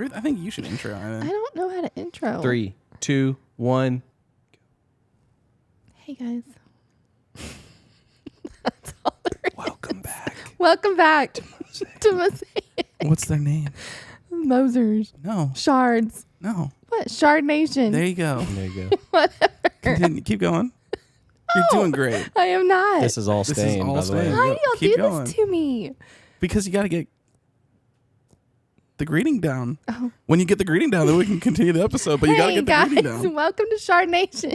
Ruth, I think you should intro. I don't know how to intro. 3, 2, 1. Hey, guys. That's all there is. Welcome back. Welcome back to Mosaic. What's their name? Mosers. No. Shards. No. What? Shard Nation. There you go. There you go. Whatever. Continue, keep going. You're doing great. I am not. This is all staying, by the way. staying. Why do y'all Keep do going. this to me? Because you got to get the greeting down. Oh. When you get the greeting down, then we can continue the episode. But you got to Hey, get the guys. greeting down. Welcome to Shard Nation.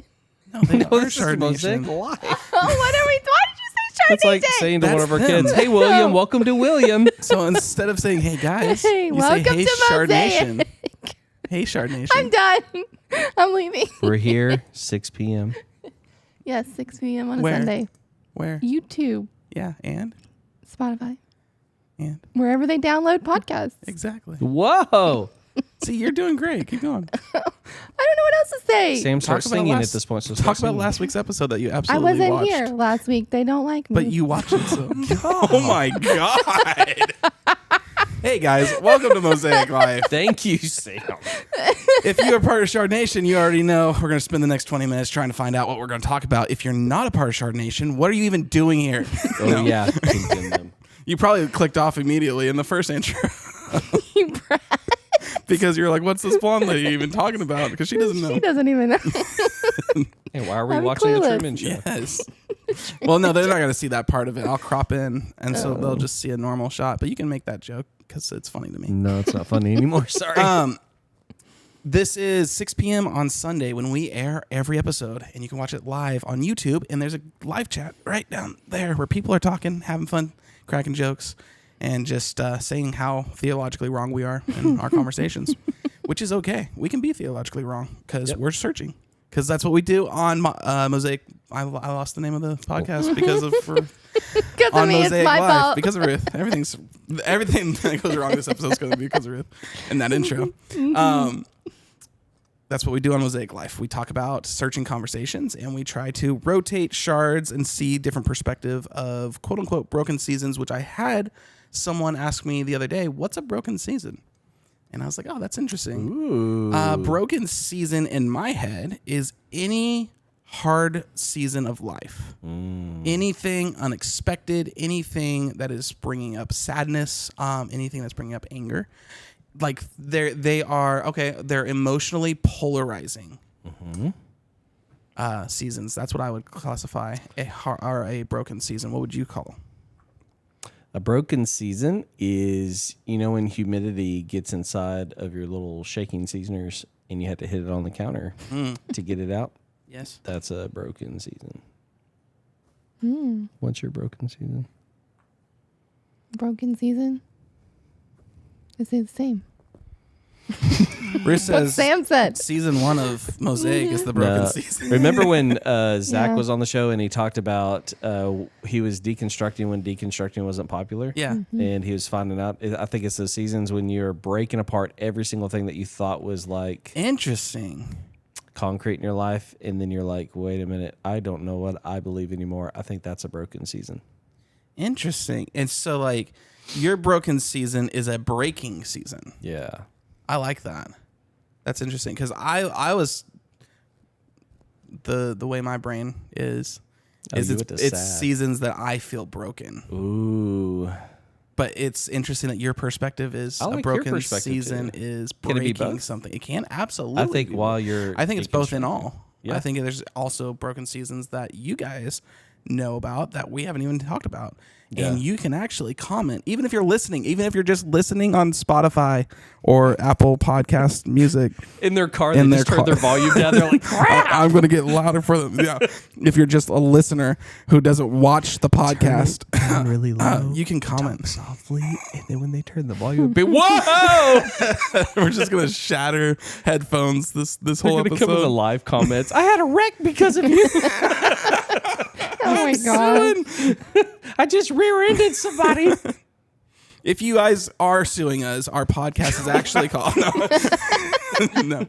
No, they No, are this is Shard Mosaic Nation. Live. Oh, what are we? Why did you say Shard It's like Nation? saying to one That's of our them. kids, "Hey, William, No. welcome to William." So instead of saying, "Hey guys," Hey, you welcome say, "Hey to Shard Mosaic." Nation." Hey Shard Nation. I'm done. I'm leaving. We're here, 6 p.m. Yes, 6 p.m. on a Where? Sunday. Where? YouTube, Yeah, and Spotify, and wherever they download podcasts. exactly. Whoa! See, you're doing great. Keep going. I don't know what else to say. Sam starts Talk about singing last- at this point. So Talk start about singing. last week's episode that you I absolutely wasn't watched. here last week. They don't like me. But you watched it, so. Oh my God. Hey guys, welcome to Mosaic Live. Thank you, Sam. If you are part of Shard Nation, you already know we're going to spend the next 20 minutes trying to find out what we're going to talk about. If you're not a part of Shard Nation, what are you even doing here? Oh, yeah. Continue. You probably clicked off immediately in the first intro You brat. because you're like, what's this blonde lady even talking about? Because she doesn't know. She doesn't even know. Hey, why are we I'm watching the clueless. Truman Show? Yes. Well, no, they're not going to see that part of it. I'll crop in, and so they'll just see a normal shot. But you can make that joke because it's funny to me. No, it's not funny anymore. Sorry. This is 6 p.m. on Sunday when we air every episode, and you can watch it live on YouTube. And there's a live chat right down there where people are talking, having fun, cracking jokes, and just saying how theologically wrong we are in our conversations, which is okay. We can be theologically wrong because we're searching. Because that's what we do on Mosaic. I lost the name of the podcast because of Because of on me, it's Mosaic my Live fault. because of Ruth. Everything that goes wrong this episode is going to be because of Ruth and that intro. That's what we do on Mosaic Life. We talk about searching conversations, and we try to rotate shards and see different perspective of quote unquote broken seasons, which I had someone ask me the other day, what's a broken season? And I was like, oh, that's interesting. Ooh. Broken season in my head is any hard season of life. Anything unexpected, anything that is bringing up sadness, anything that's bringing up anger. Like they're emotionally polarizing seasons. That's what I would classify a broken season. What would you call? A broken season is, when humidity gets inside of your little shaking seasoners and you have to hit it on the counter to get it out. Yes. That's a broken season. What's your broken season? Broken season? Is it the same? Ruth What says Sam said. season 1 of Mosaic is the broken season. Remember when Zach Yeah. was on the show and he talked about he was deconstructing when deconstructing wasn't popular? Yeah. And he was finding out, I think it's those seasons when you're breaking apart every single thing that you thought was like Interesting. concrete in your life. And then you're like, wait a minute, I don't know what I believe anymore. I think that's a broken season. Interesting. And so like your broken season is a breaking season. Yeah. I like that. That's interesting because I was the way my brain is you went to it's sad. seasons that I feel broken. Ooh. But it's interesting that your perspective is I like a your broken perspective, season too. is Can it be breaking both? something. It can absolutely. I think be while both. you're I think it's both in deconstructing. all. Yeah. I think there's also broken seasons that you guys know about that we haven't even talked about. Yeah. And you can actually comment, even if you're listening, even if you're just listening on Spotify or Apple Podcast Music. In their car, In they their just turn their car. volume down. They're like, I'm going to get louder for them. Yeah. If you're just a listener who doesn't watch the podcast, turn really low. you can comment. Softly, and then when they turn the volume, be whoa! We're just going to shatter headphones this They're whole gonna come with the episode. live comments. I had a wreck because of you. Oh my God. I just rear-ended somebody. If you guys are suing us, our podcast is actually called. No.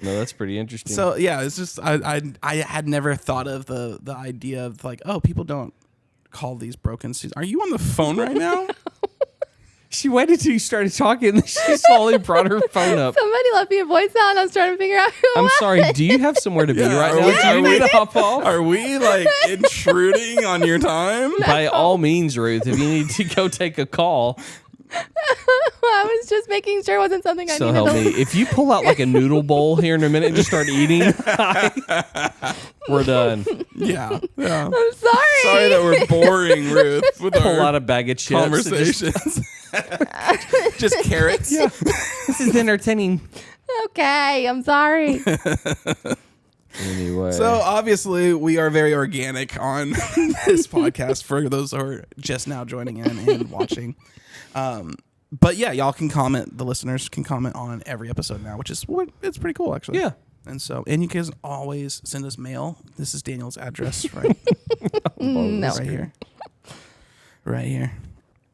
No, that's pretty interesting. So yeah, it's just I had never thought of the idea of like, oh, people don't call these broken seasons. Are you on the phone right now? She waited till you started talking, and then she slowly brought her phone up. Somebody left me a voicemail, and I was trying to figure out who it I'm was. sorry. Do you have somewhere to be Yeah, right are now? we- Do are you we- need to hop off? Are we like intruding on your time? By all means, Ruth, if you need to go take a call, I was just making sure it wasn't something I so needed help to me. If you pull out like a noodle bowl here in a minute and just start eating, we're done. Yeah. I'm sorry. Sorry that we're boring Ruth with Pull our out a bag of chips. and conversations. Just carrots. This is entertaining. Okay, I'm sorry. Anyway. So obviously we are very organic on this podcast for those who are just now joining in and watching. But yeah, y'all can comment. The listeners can comment on every episode now, which is it's pretty cool actually. Yeah. And you can always send us mail. This is Daniel's address, right? No. Right here. Right here.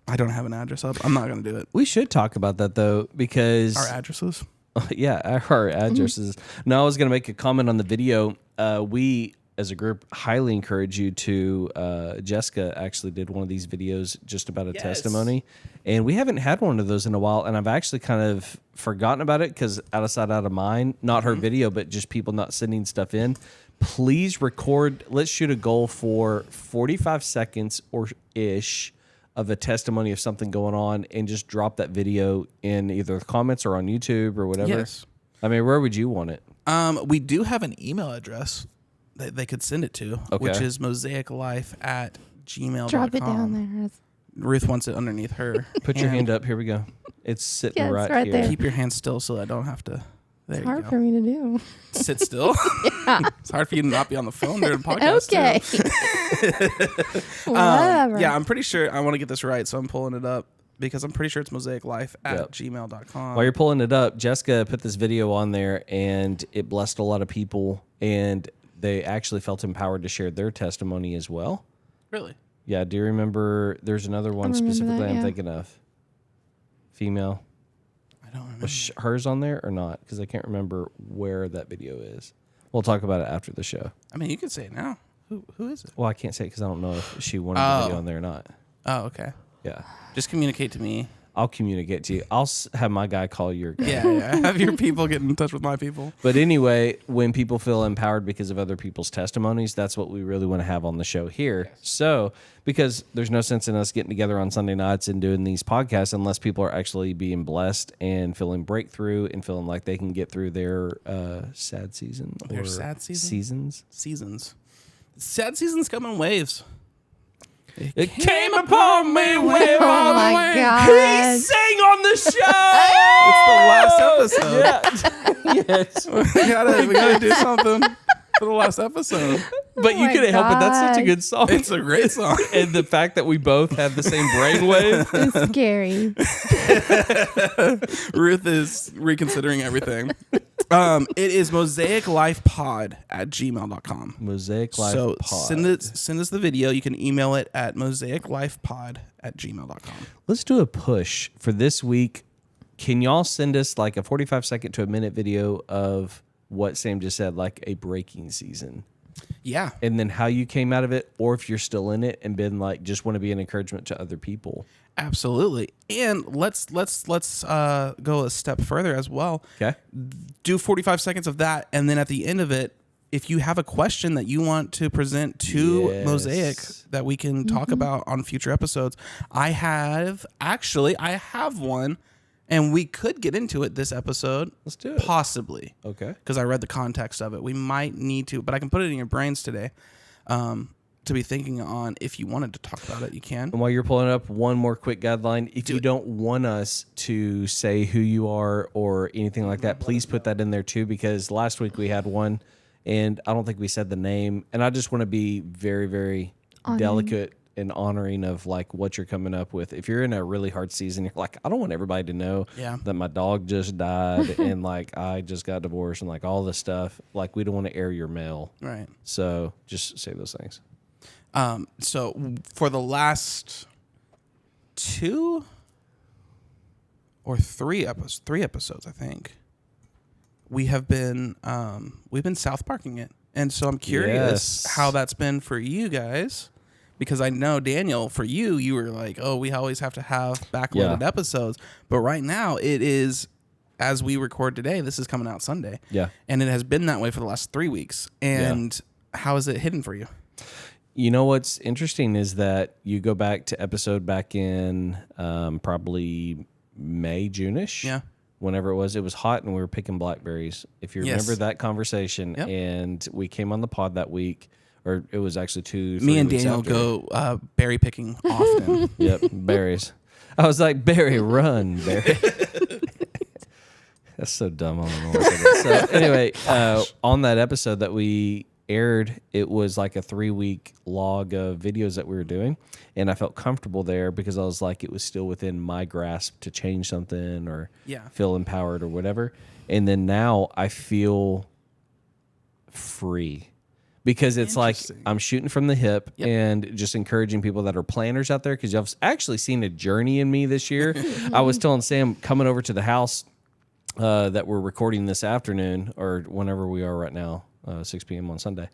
I don't have an address up. I'm not gonna do it. We should talk about that though, because Our addresses. yeah, our addresses. No, I was going to make a comment on the video. We, as a group, highly encourage you to. Jessica actually did one of these videos just about a testimony, and we haven't had one of those in a while. And I've actually kind of forgotten about it because out of sight, out of mind. Not her video, but just people not sending stuff in. Please record. Let's shoot a goal for 45 seconds or ish of a testimony of something going on, and just drop that video in either the comments or on YouTube or whatever. Yes. I mean, where would you want it? We do have an email address that they could send it to, which Okay. is mosaiclife@gmail.com. Drop it down there. Ruth wants it underneath her. Put your hand up. Here we go. It's sitting Yeah, it's right right here. there. Keep your hand still so I don't have to. There It's you hard go. for me to do. Sit still. It's hard for you to not be on the phone during podcast. Okay. Whatever. Yeah, I'm pretty sure I want to get this right, so I'm pulling it up because I'm pretty sure it's mosaiclife@gmail.com. While you're pulling it up, Jessica put this video on there, and it blessed a lot of people, and they actually felt empowered to share their testimony as well. Really? Yeah, do you remember? There's another one remember specifically that, I'm yeah. thinking of. Female. I don't remember. Was hers on there or not? Because I can't remember where that video is. We'll talk about it after the show. I mean, you can say it now. Who is it? Well, I can't say it because I don't know if she wanted the video on there or not. Oh, okay. Yeah. Just communicate to me. I'll communicate to you. I'll have my guy call your guy. Yeah. Have your people get in touch with my people. But anyway, when people feel empowered because of other people's testimonies, that's what we really want to have on the show here. So, because there's no sense in us getting together on Sunday nights and doing these podcasts unless people are actually being blessed and feeling breakthrough and feeling like they can get through their sad season. Their or sad season? Seasons. Seasons. Sad seasons come in waves. It came upon me wave Oh all the my way. God. He sang on the show. It's the last episode. Yes. we gotta do something for the last episode. But you my couldn't help it. That's such a God. good song. It's a great song. And the fact that we both have the same brainwave. It's scary. Ruth is reconsidering everything. It is mosaiclifepod@gmail.com. Mosaic Life So Pod. send us the video. You can email it at mosaiclifepod@gmail.com. Let's do a push for this week. Can y'all send us like a 45 second to a minute video of what Sam just said, like a breaking season? Yeah. And then how you came out of it, or if you're still in it and been like, just want to be an encouragement to other people. Absolutely. And let's go a step further as well. Okay. Do 45 seconds of that, and then at the end of it, if you have a question that you want to present to Yes. Mosaic that we can talk about on future episodes, I have one, and we could get into it this episode. Let's do it. Possibly. Okay. Because I read the context of it. We might need to, but I can put it in your brains today to be thinking on. If you wanted to talk about it, you can. And while you're pulling up, one more quick guideline. If you don't want us to say who you are or anything like that, please put that in there too, because last week we had one and I don't think we said the name. And I just want to be very, very delicate and honoring of like what you're coming up with. If you're in a really hard season, you're like, I don't want everybody to know that my dog just died and like I just got divorced and like all this stuff. Like we don't want to air your mail. Right. So just say those things. So for the last 2 or 3 episodes, I think we've been South Parking it, and so I'm curious Yes. how that's been for you guys, because I know, Daniel, for you were like, oh, we always have to have backloaded episodes. But right now it is, as we record today, this is coming out Sunday. Yeah. And it has been that way for the last 3 weeks. And how is it hidden for you? You know what's interesting is that you go back to episode back in probably May, June-ish. Yeah. Whenever it was hot and we were picking blackberries. If you remember that conversation, and we came on the pod that week, or it was actually 2-3 Me and weeks Daniel after. go berry picking often. Yep, berries. I was like, Barry, run, Barry. That's so dumb. I don't know what that is. So anyway, on that episode that we aired, it was like a 3-week log of videos that we were doing, and I felt comfortable there because I was like, it was still within my grasp to change something or feel empowered or whatever. And then now I feel free because it's like I'm shooting from the hip and just encouraging people that are planners out there, because I've actually seen a journey in me this year. I was telling Sam coming over to the house that we're recording this afternoon or whenever we are right now, 6 p.m. on Sunday.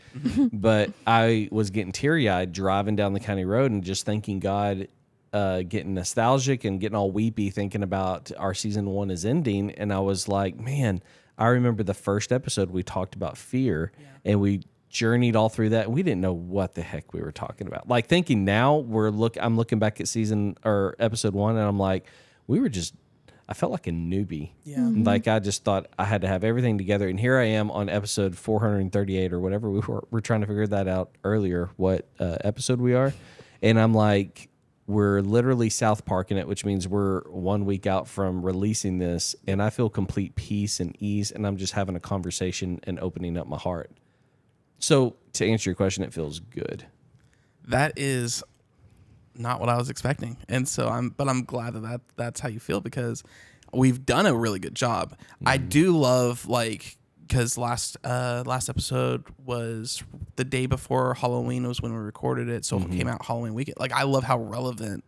But I was getting teary-eyed driving down the county road and just thanking God, getting nostalgic and getting all weepy thinking about our season 1 is ending. And I was like, man, I remember the first episode we talked about fear and we journeyed all through that. And we didn't know what the heck we were talking about. Like thinking now I'm looking back at season or episode 1 and I'm like, I felt like a newbie. Yeah. Like I just thought I had to have everything together. And here I am on episode 438 or whatever. We're trying to figure that out earlier, what episode we are. And I'm like, we're literally South Parking it, which means we're 1 week out from releasing this. And I feel complete peace and ease. And I'm just having a conversation and opening up my heart. So to answer your question, it feels good. That is not what I was expecting. And so I'm glad that's how you feel, because we've done a really good job. I do love, like, because last episode was the day before Halloween was when we recorded it. So it came out Halloween weekend. Like, I love how relevant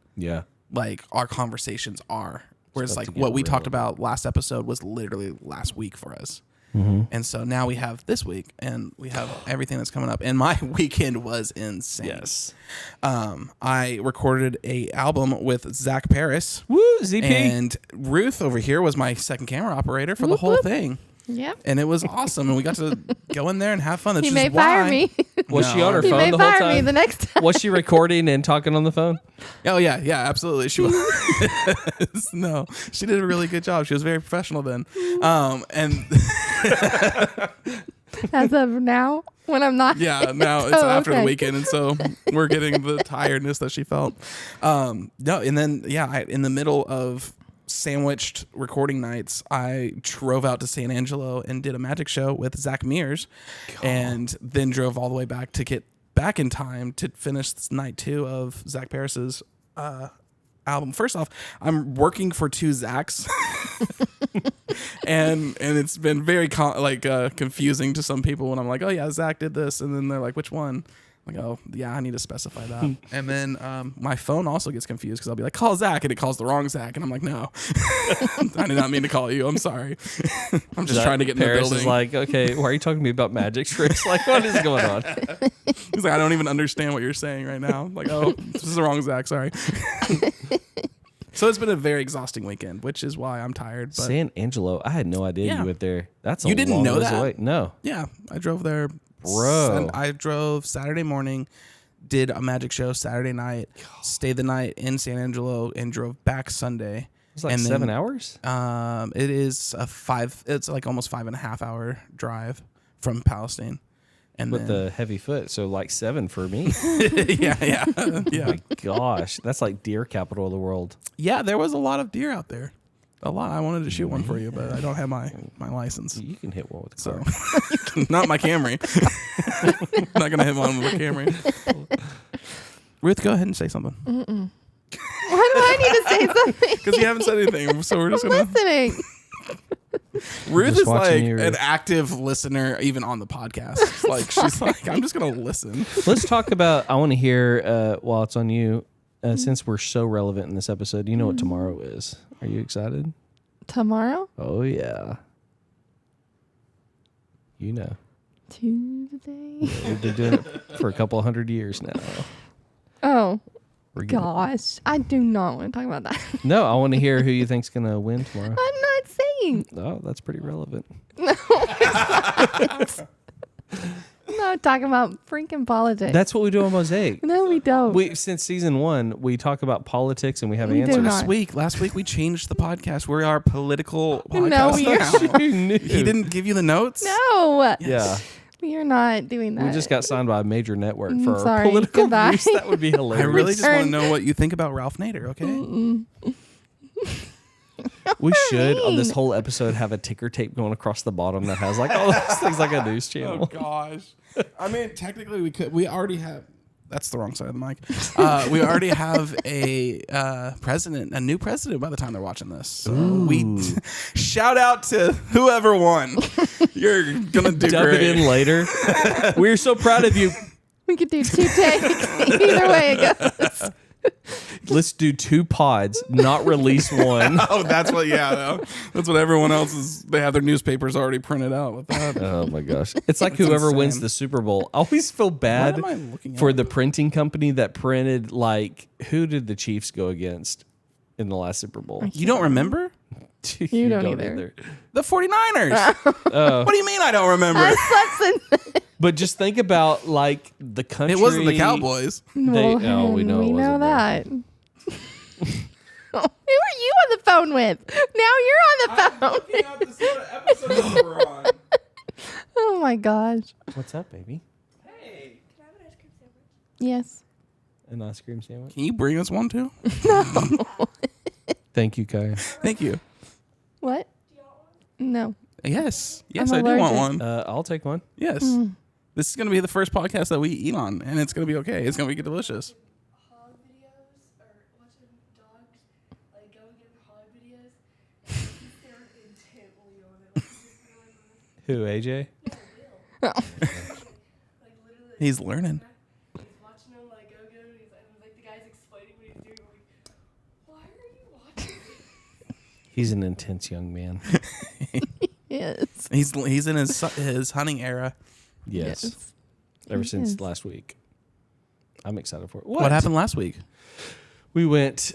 like our conversations are. Whereas like what we talked about last episode was literally last week for us. And so now we have this week and we have everything that's coming up. And my weekend was insane. Yes. I recorded a album with Zach Paris. Woo, ZP. And Ruth over here was my second camera operator for the whole thing. Yep. And it was awesome. And we got to go in there and have fun. That's He just may why. fire me. Was she on her He phone may the whole fire time? me the next time. Was she recording and talking on the phone? Oh, yeah. Yeah, absolutely. She was. No, she did a really good job. She was very professional then. And As of now, when I'm not. yeah, now it's after the weekend. And so we're getting the tiredness that she felt. No, and then, in the middle of sandwiched recording nights, I drove out to San Angelo and did a magic show with Zach Mears, and then drove all the way back to get back in time to finish night 2 of Zach Paris's album. First off, I'm working for 2 Zachs, and it's been very confusing to some people when I'm like, oh yeah, Zach did this, and then they're like, which one? I'm like, oh yeah, I need to specify that. And then my phone also gets confused because I'll be like, call Zach, and it calls the wrong Zach, and I'm like, no, I did not mean to call you. I'm sorry. I'm just trying to get in the Paris building. is like, okay, why are you talking to me about magic tricks? Like, what is going on? He's like, I don't even understand what you're saying right now. I'm like, oh, this is the wrong Zach. Sorry. So it's been a very exhausting weekend, which is why I'm tired. But San Angelo, I had no idea you went there. That's a You didn't long know ways that? away. No. yeah, I drove there. Bro. I drove Saturday morning, did a magic show Saturday night, stayed the night in San Angelo, and drove back Sunday. It's like and 7 hours? It is it's like almost 5.5 hour drive from Palestine. And With then, the heavy foot, so like 7 for me. yeah. My gosh, that's like deer capital of the world. Yeah, there was a lot of deer out there. A lot. I wanted to shoot one for you, but I don't have my license. You can hit one with a So, car. not my Camry. Not going to hit one with a Camry. Ruth, go ahead and say something. Why do I need to say something? Because you haven't said anything, so we're just going to... Listening. Ruth Just is like watching you, an Ruth. active listener, even on the podcast. Like, she's like, I'm just going to listen. Let's talk about, I want to hear, while it's on you, since we're so relevant in this episode, you know what tomorrow is. Are you excited? Tomorrow? Oh, yeah. You know. Tuesday. We've been doing it for a couple 100 years now. Oh, Oh, We're gonna- gosh. I do not want to talk about that. No, I want to hear who you think's gonna win tomorrow. I'm not saying. Oh, that's pretty relevant. I'm not talking about freaking politics. That's what we do on Mosaic. No, we don't. We since season 1, we talk about politics and we have We do answers. not. Last week we changed the podcast. We are a political podcast No, we are. now. You knew. He didn't give you the notes? No. Yeah, We are not doing that. we just got signed by a major network for our Sorry. political Goodbye. views. That would be I hilarious. really just want to Return. know what you think about Ralph Nader, okay? We should on this mean? whole episode have a ticker tape going across the bottom that has like all those things like a news channel. Oh gosh. I mean, technically we could. We already have. That's the wrong side of the mic. We already have a president, a new president by the time they're watching this. So we shout out to whoever won. You're gonna do Dub great. it in later. We're so proud of you. We could do 2 takes. Either way it goes. Let's do 2 pods, not release one. Oh, that's what. Yeah, that's what everyone else is. They have their newspapers already printed out with that. Oh my gosh. It's like That's whoever wins insane. the Super Bowl. I always feel bad What am I looking for at? the printing company that printed, like, who did the Chiefs go against in the last Super Bowl? You don't remember You don't either. the 49ers? What do you mean I don't remember? I slept in. But just think about, like, the country. It wasn't the Cowboys. They- oh, we know it We know wasn't them. that. Who are you on the phone with? Now you're on the phone. up to see what episode we're on. Oh my gosh. What's up, baby? Hey, Yes. An ice cream sandwich? can you bring us one too? Thank you, Kaya. Thank you. What? No. Yes, I'm I do want allergic. one. I'll take one. Yes, this is gonna be the first podcast that we eat on, and it's gonna be okay. It's gonna be delicious. Hog videos or watching dogs, like go and get hog videos, and they're intently on it. Like, just Who, AJ? like literally, He's learning. he's watching them like go, and he's like the guy's explaining what he's doing. Like, why are you watching? He's an intense young man. Yes. He's in his hunting era. Yes. Ever He since is. last week. I'm excited for it. What happened last week? We went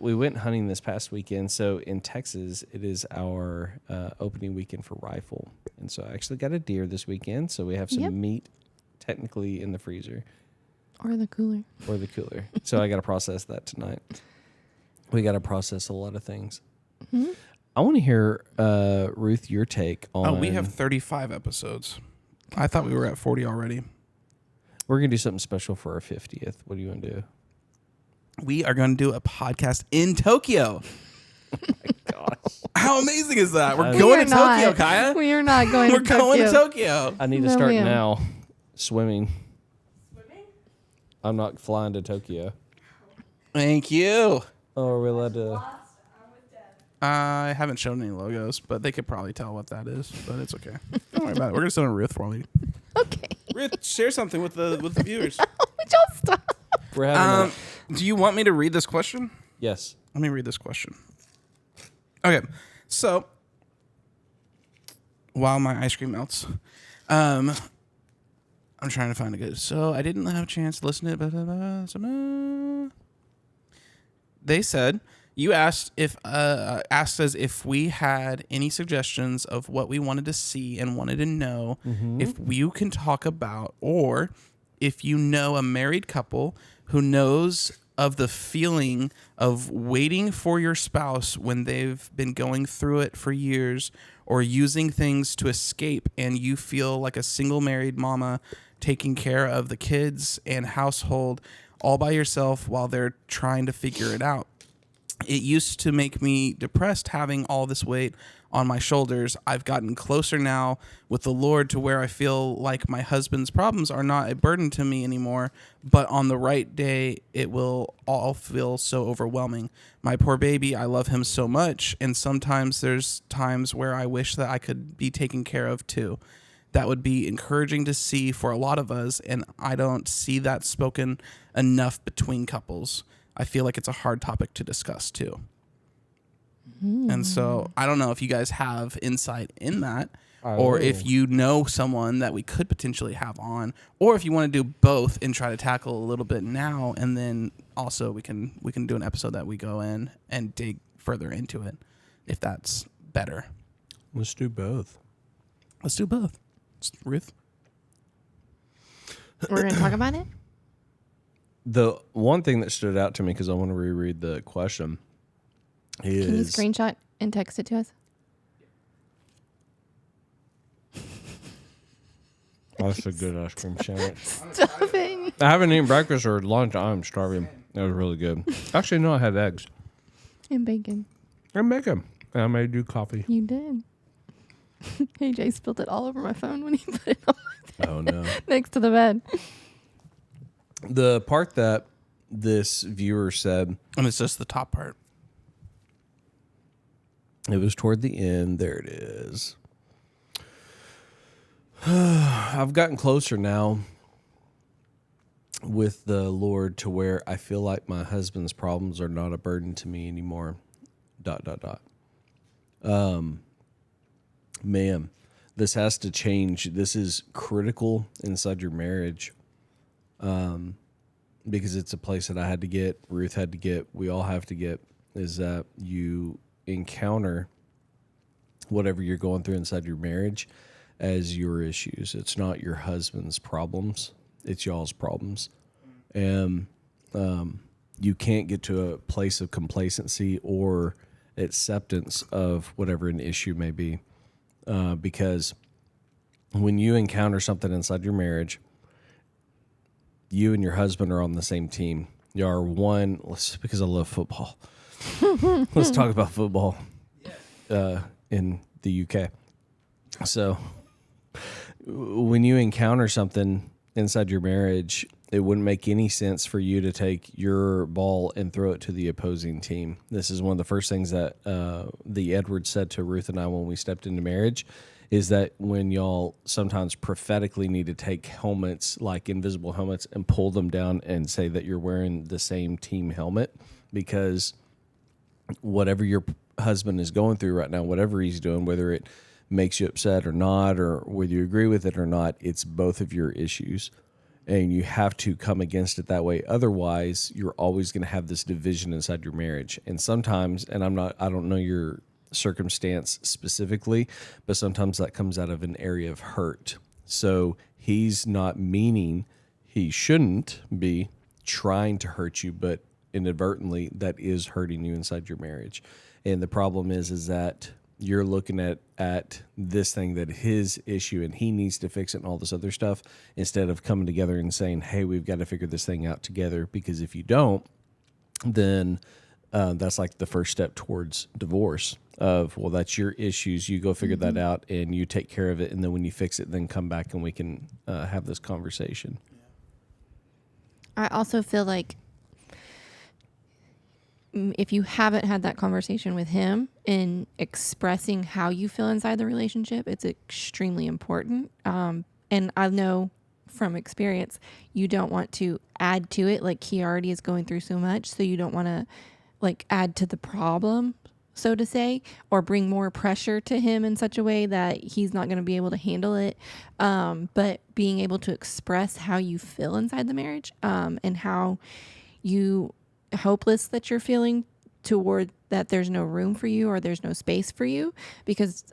we went hunting this past weekend. So in Texas, it is our opening weekend for rifle. And so I actually got a deer this weekend. So we have some Yep. meat technically in the freezer Or the cooler. or the cooler. So I got to process that tonight. We got to process a lot of things. Mm-hmm. I want to hear, Ruth, your take on... Oh, we have 35 episodes. I thought we were at 40 already. We're going to do something special for our 50th. What do you want to do? We are going to do a podcast in Tokyo. Gosh. How amazing is that? We're We going are to Tokyo, not. Kaya. We are not going We're to going to Tokyo. Tokyo. I need to No, start ma'am. now. Swimming. Swimming? I'm not flying to Tokyo. Thank you. Oh, are we allowed to... Lost. I'm with Deb. I haven't shown any logos, but they could probably tell what that is. But it's okay. Don't worry about it. We're gonna send a Ruth for you. Okay. Ruth, share something with the viewers. Would y'all stop? We're having Do you want me to read this question? Yes. Let me read this question. Okay, so while my ice cream melts, I'm trying to find a good. So I didn't have a chance to listen to it. They said you asked us if we had any suggestions of what we wanted to see and wanted to know. If you can talk about, or if you know a married couple who knows of the feeling of waiting for your spouse when they've been going through it for years, or using things to escape, and you feel like a single married mama taking care of the kids and household all by yourself while they're trying to figure it out. It used to make me depressed having all this weight on my shoulders. I've gotten closer now with the Lord to where I feel like my husband's problems are not a burden to me anymore, but on the right day, it will all feel so overwhelming. My poor baby, I love him so much, and sometimes there's times where I wish that I could be taken care of too. That would be encouraging to see for a lot of us, and I don't see that spoken enough between couples. I feel like it's a hard topic to discuss too. And so I don't know if you guys have insight in that. or if you know someone that we could potentially have on, or if you want to do both and try to tackle a little bit now, and then also we can do an episode that we go in and dig further into it, if that's better. Let's do both. Let's do both. Ruth? We're going to talk about it? The one thing that stood out to me, because I want to reread the question, is... Can you screenshot and text it to us? That's a good ice cream sandwich. Stop it. I haven't eaten breakfast or lunch. I'm starving. That was really good. Actually, no, I had eggs. And bacon. And bacon. And I made you coffee. You did. AJ spilled it all over my phone when he put it on Oh, no. next to the bed. The part that this viewer said, And it's just the top part. it was toward the end. There it is. I've gotten closer now with the Lord to where I feel like my husband's problems are not a burden to me anymore. ... Man, this has to change. This is critical inside your marriage. Because it's a place that I had to get, Ruth had to get, we all have to get, is that you encounter whatever you're going through inside your marriage as your issues. It's not your husband's problems. It's y'all's problems. And you can't get to a place of complacency or acceptance of whatever an issue may be. Because when you encounter something inside your marriage, you and your husband are on the same team. You are one, because I love football. Let's talk about football in the UK. So when you encounter something inside your marriage, it wouldn't make any sense for you to take your ball and throw it to the opposing team. This is one of the first things that the Edwards said to Ruth and I when we stepped into marriage, is that when y'all sometimes prophetically need to take helmets, like invisible helmets, and pull them down and say that you're wearing the same team helmet, because whatever your husband is going through right now, whatever he's doing, whether it makes you upset or not, or whether you agree with it or not, it's both of your issues. And you have to come against it that way. Otherwise, you're always going to have this division inside your marriage. And sometimes, and I don't know your circumstance specifically, but sometimes that comes out of an area of hurt. So he's not meaning, he shouldn't be trying to hurt you, but inadvertently that is hurting you inside your marriage. And the problem is that you're looking at this thing that his issue and he needs to fix it and all this other stuff, instead of coming together and saying, hey, we've got to figure this thing out together. Because if you don't, then that's like the first step towards divorce of, well, that's your issues. You go figure that out and you take care of it. And then when you fix it, then come back and we can have this conversation. I also feel like if you haven't had that conversation with him in expressing how you feel inside the relationship, it's extremely important. And I know from experience, you don't want to add to it. Like, he already is going through so much. So you don't want to like add to the problem, so to say, or bring more pressure to him in such a way that he's not going to be able to handle it. But being able to express how you feel inside the marriage, and how hopeless that you're feeling toward that there's no room for you or there's no space for you, because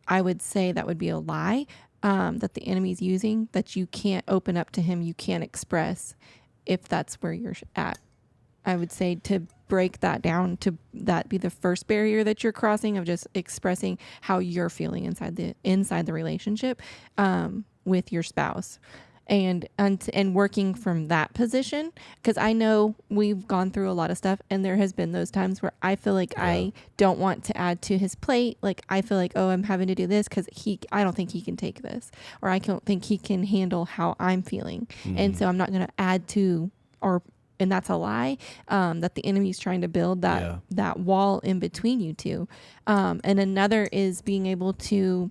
I would say that would be a lie that the enemy's using, that you can't open up to him, you can't express if that's where you're at. I would say to break that down, to that be the first barrier that you're crossing, of just expressing how you're feeling inside the relationship with your spouse. And working from that position, because I know we've gone through a lot of stuff, and there has been those times where I feel like I don't want to add to his plate. Like, I feel like, oh, I'm having to do this because I don't think he can take this, or I don't think he can handle how I'm feeling, and so I'm not going to add to, and that's a lie, that the enemy's trying to build that wall in between you two. And another is being able to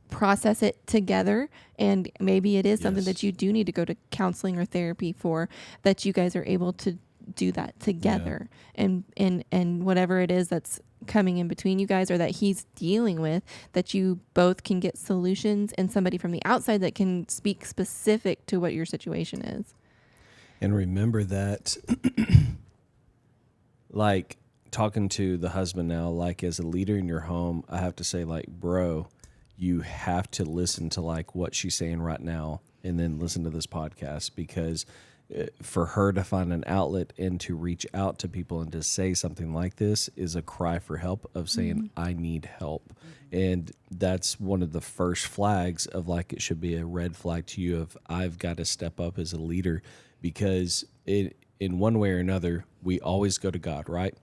process it together, and maybe it is something that you do need to go to counseling or therapy for, that you guys are able to do that together, and whatever it is that's coming in between you guys or that he's dealing with, that you both can get solutions and somebody from the outside that can speak specific to what your situation is. And remember that, like, talking to the husband now, like, as a leader in your home, I have to say, like, bro, you have to listen to, like, what she's saying right now and then listen to this podcast, because for her to find an outlet and to reach out to people and to say something like this is a cry for help of saying, I need help. And that's one of the first flags of, like, it should be a red flag to you of, I've got to step up as a leader, because in one way or another, we always go to God, right?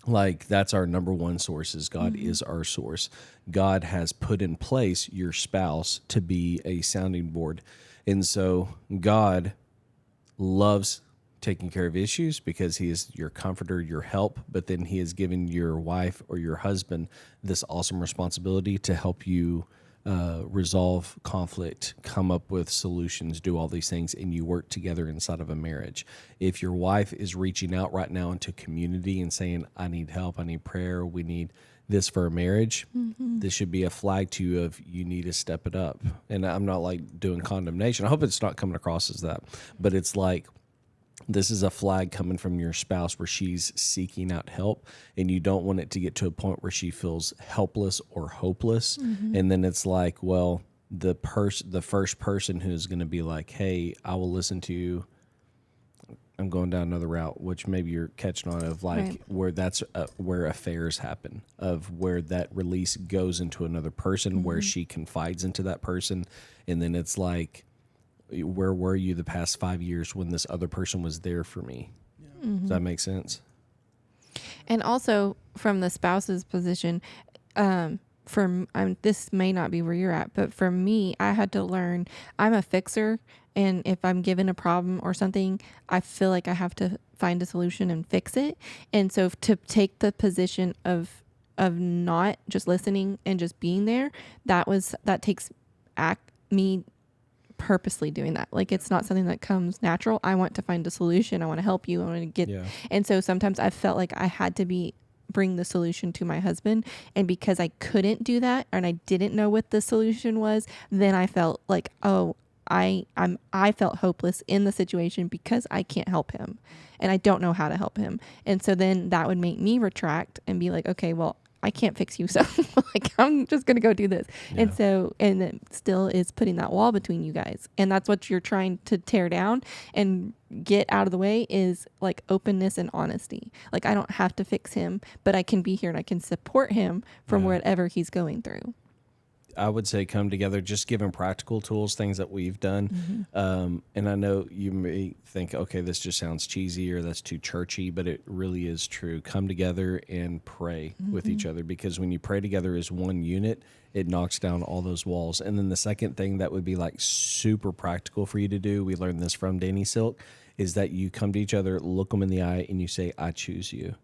Like, that's our number one source, is God is our source. God has put in place your spouse to be a sounding board. And so God loves taking care of issues because he is your comforter, your help, but then he has given your wife or your husband this awesome responsibility to help you resolve conflict, come up with solutions, do all these things, and you work together inside of a marriage. If your wife is reaching out right now into community and saying, I need help, I need prayer, we need this for a marriage, this should be a flag to you of, you need to step it up. And I'm not like doing condemnation. I hope it's not coming across as that, but it's like, this is a flag coming from your spouse where she's seeking out help, and you don't want it to get to a point where she feels helpless or hopeless. And then it's like, well, the first person who's going to be like, hey, I will listen to you. I'm going down another route, which maybe you're catching on, of like, Right. where that's where affairs happen, of where that release goes into another person, where she confides into that person. And then it's like, where were you the past 5 years when this other person was there for me? Does that make sense? And also from the spouse's position, this may not be where you're at, but for me, I had to learn, I'm a fixer. And if I'm given a problem or something, I feel like I have to find a solution and fix it. And so to take the position of not just listening and just being there, that takes me purposely doing that. Like, it's not something that comes natural. I want to find a solution. I want to help you. I want to get, and so sometimes I felt like I had to bring the solution to my husband. And because I couldn't do that, and I didn't know what the solution was, then I felt like, oh, I felt hopeless in the situation because I can't help him and I don't know how to help him. And so then that would make me retract and be like, okay, well, I can't fix you. So like, I'm just going to go do this. Yeah. And it still is putting that wall between you guys. And that's what you're trying to tear down and get out of the way, is like openness and honesty. Like, I don't have to fix him, but I can be here and I can support him from whatever he's going through. I would say come together, just giving practical tools, things that we've done. And I know you may think, okay, this just sounds cheesy or that's too churchy, but it really is true. Come together and pray with each other, because when you pray together as one unit, it knocks down all those walls. And then the second thing that would be like super practical for you to do, we learned this from Danny Silk, is that you come to each other, look them in the eye, and you say, I choose you.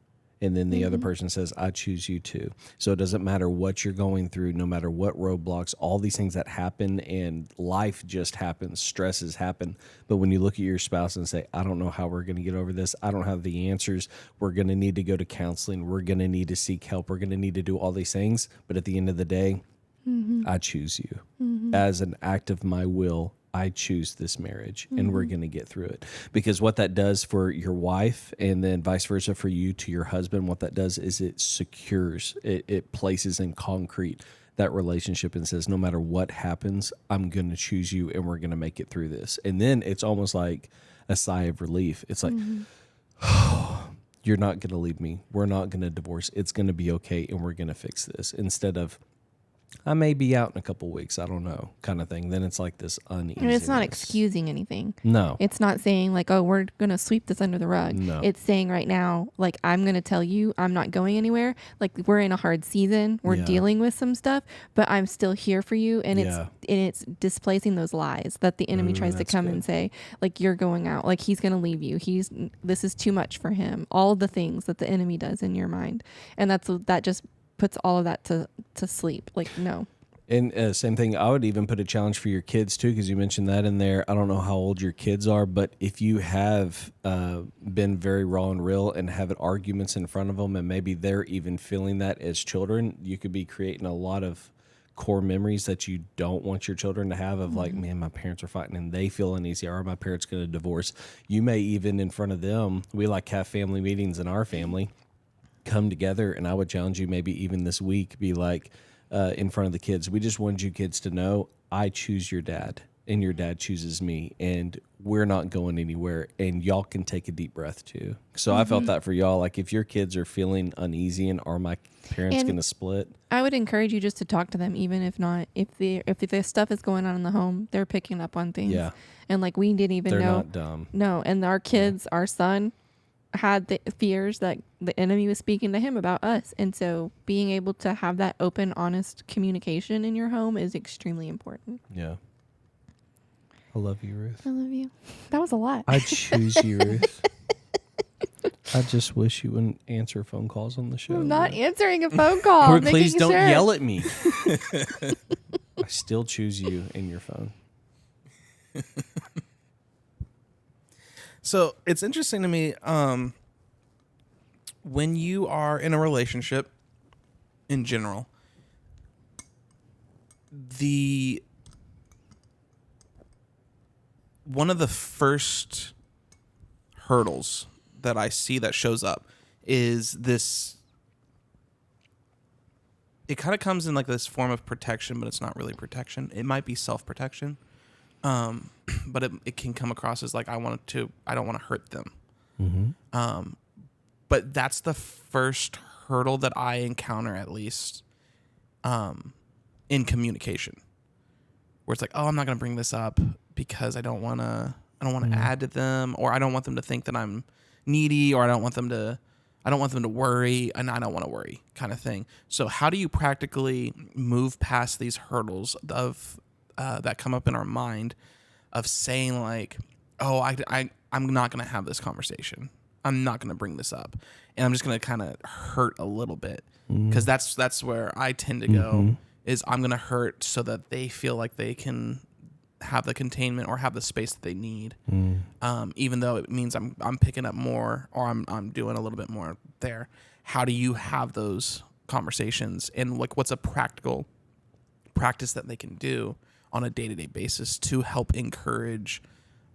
And then the other person says, I choose you too. So it doesn't matter what you're going through, no matter what roadblocks, all these things that happen, and life just happens, stresses happen. But when you look at your spouse and say, I don't know how we're going to get over this, I don't have the answers, we're going to need to go to counseling, we're going to need to seek help, we're going to need to do all these things. But at the end of the day, I choose you. As an act of my will, I choose this marriage, and we're going to get through it. Because what that does for your wife, and then vice versa for you to your husband, what that does is it secures, it places in concrete that relationship and says, no matter what happens, I'm going to choose you, and we're going to make it through this. And then it's almost like a sigh of relief. It's like, oh, you're not going to leave me. We're not going to divorce. It's going to be okay, and we're going to fix this. Instead of, I may be out in a couple of weeks, I don't know, kind of thing. Then it's like this uneasiness. And it's not excusing anything. No. It's not saying like, oh, we're going to sweep this under the rug. No. It's saying right now, like, I'm going to tell you I'm not going anywhere. Like, we're in a hard season. We're dealing with some stuff, but I'm still here for you. And it's displacing those lies that the enemy tries to come and say, like, you're going out, like, he's going to leave you. This is too much for him. All the things that the enemy does in your mind. And that just puts all of that to sleep. Like, no. And same thing, I would even put a challenge for your kids too, because you mentioned that in there. I don't know how old your kids are, but if you have been very raw and real and have arguments in front of them, and maybe they're even feeling that as children, you could be creating a lot of core memories that you don't want your children to have of like, man, my parents are fighting and they feel uneasy, or my parents going to divorce. You may even in front of them, we like have family meetings in our family, come together, and I would challenge you maybe even this week, be like, in front of the kids, we just wanted you kids to know I choose your dad and your dad chooses me, and we're not going anywhere, and y'all can take a deep breath too. So I felt that for y'all. Like if your kids are feeling uneasy and are my parents going to split, I would encourage you just to talk to them, even if not, if the stuff is going on in the home, they're picking up on things. Yeah. And like we didn't even they're know. not dumb. No. And our kids, our son had the fears that the enemy was speaking to him about us. And so being able to have that open, honest communication in your home is extremely important. Yeah. I love you, Ruth. I love you. That was a lot. I choose you, Ruth. I just wish you wouldn't answer phone calls on the show. I'm not answering a phone call. Or please don't sure. yell at me. I still choose you in your phone. So it's interesting to me, when you are in a relationship in general, one of the first hurdles that I see that shows up is this. It kind of comes in like this form of protection, but it's not really protection. It might be self-protection. But it can come across as like I don't want to hurt them. Mm-hmm. But that's the first hurdle that I encounter, at least, in communication, where it's like, oh, I'm not going to bring this up because I don't want to add to them, or I don't want them to think that I'm needy, or I don't want them to worry, and I don't want to worry, kind of thing. So how do you practically move past these hurdles of that come up in our mind of saying like, oh, I'm not going to have this conversation. I'm not going to bring this up. And I'm just going to kind of hurt a little bit, because that's where I tend to go, is I'm going to hurt so that they feel like they can have the containment or have the space that they need. Even though it means I'm picking up more, or I'm doing a little bit more there. How do you have those conversations, and like what's a practical practice that they can do on a day-to-day basis to help encourage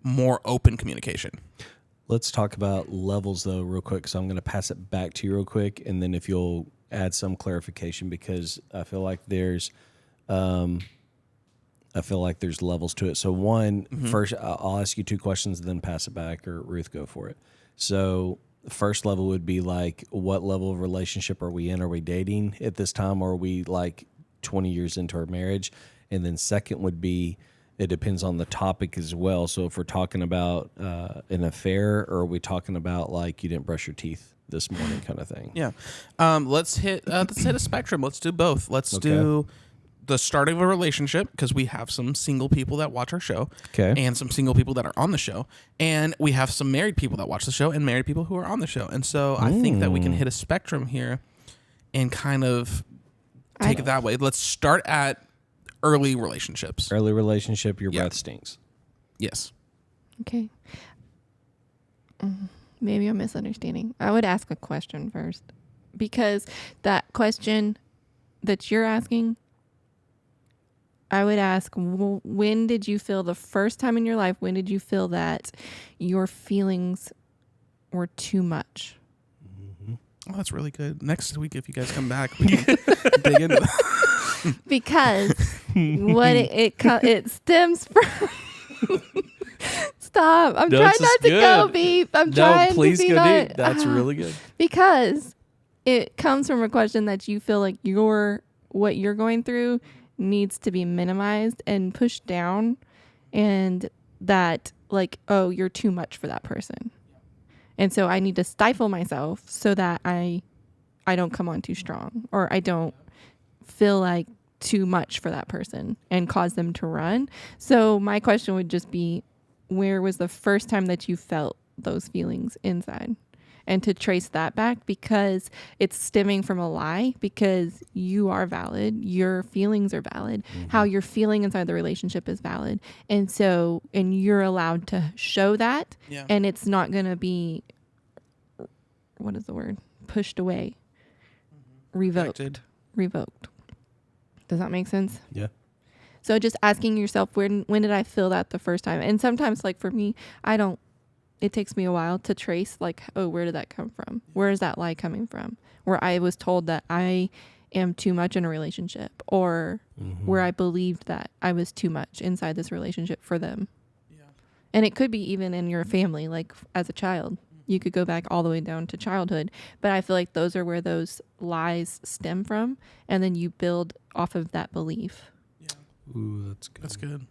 more open communication? Let's talk about levels though real quick. So I'm going to pass it back to you real quick, and then if you'll add some clarification, because I feel like there's levels to it. So one, first I'll ask you two questions and then pass it back, or Ruth, go for it. So the first level would be like, what level of relationship are we in? Are we dating at this time, or are we like 20 years into our marriage? And then second would be, it depends on the topic as well. So if we're talking about an affair, or are we talking about like you didn't brush your teeth this morning kind of thing? Yeah. Let's hit a spectrum. Let's do both. Let's do the starting of a relationship, because we have some single people that watch our show, and some single people that are on the show, and we have some married people that watch the show, and married people who are on the show. And so I think that we can hit a spectrum here and kind of take it that way. Let's start at early relationships. Early relationship, your breath stinks. Yes. Okay. Maybe I'm misunderstanding. I would ask a question first, because that question that you're asking, I would ask, when did you feel the first time in your life, when did you feel that your feelings were too much? Oh, that's really good. Next week, if you guys come back, we can dig into that. Because what it stems from. Stop! I'm trying not to go beep. I'm trying please to be go not, deep. That's really good. Because it comes from a question that you feel like what you're going through needs to be minimized and pushed down, and that like, oh, you're too much for that person, and so I need to stifle myself so that I don't come on too strong, or I don't feel like too much for that person and cause them to run. So my question would just be, where was the first time that you felt those feelings inside? and to trace that back, because it's stemming from a lie, because you are valid, your feelings are valid, how you're feeling inside the relationship is valid, and so you're allowed to show that, Yeah. and it's not going to be, what is the word, pushed away, revoked. Revoked. Does that make sense? Yeah. So just asking yourself, when did I feel that the first time? And sometimes, like for me, it takes me a while to trace, like, oh, where did that come from? Where is that lie coming from? Where I was told that I am too much in a relationship, or where I believed that I was too much inside this relationship for them. Yeah. And it could be even in your family, like as a child. You could go back all the way down to childhood. But I feel like those are where those lies stem from. And then you build off of that belief. Yeah. Ooh, that's good. That's good.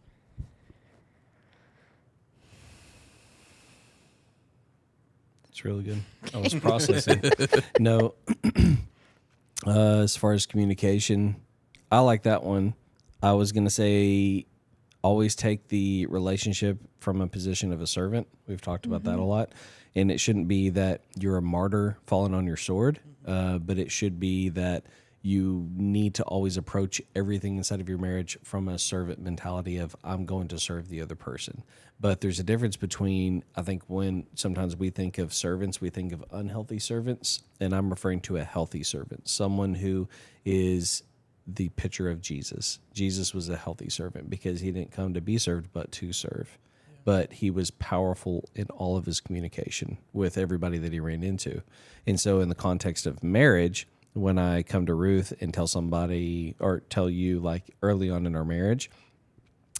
It's really good. I was processing. No, as far as communication, I like that one. I was going to say always take the relationship from a position of a servant. We've talked about that a lot. And it shouldn't be that you're a martyr falling on your sword, but it should be that you need to always approach everything inside of your marriage from a servant mentality of, I'm going to serve the other person. But there's a difference between, I think, when sometimes we think of servants, we think of unhealthy servants, and I'm referring to a healthy servant, someone who is the picture of Jesus. Jesus was a healthy servant because he didn't come to be served, but to serve. But he was powerful in all of his communication with everybody that he ran into. And so in the context of marriage, when I come to Ruth and tell somebody or tell you, like early on in our marriage,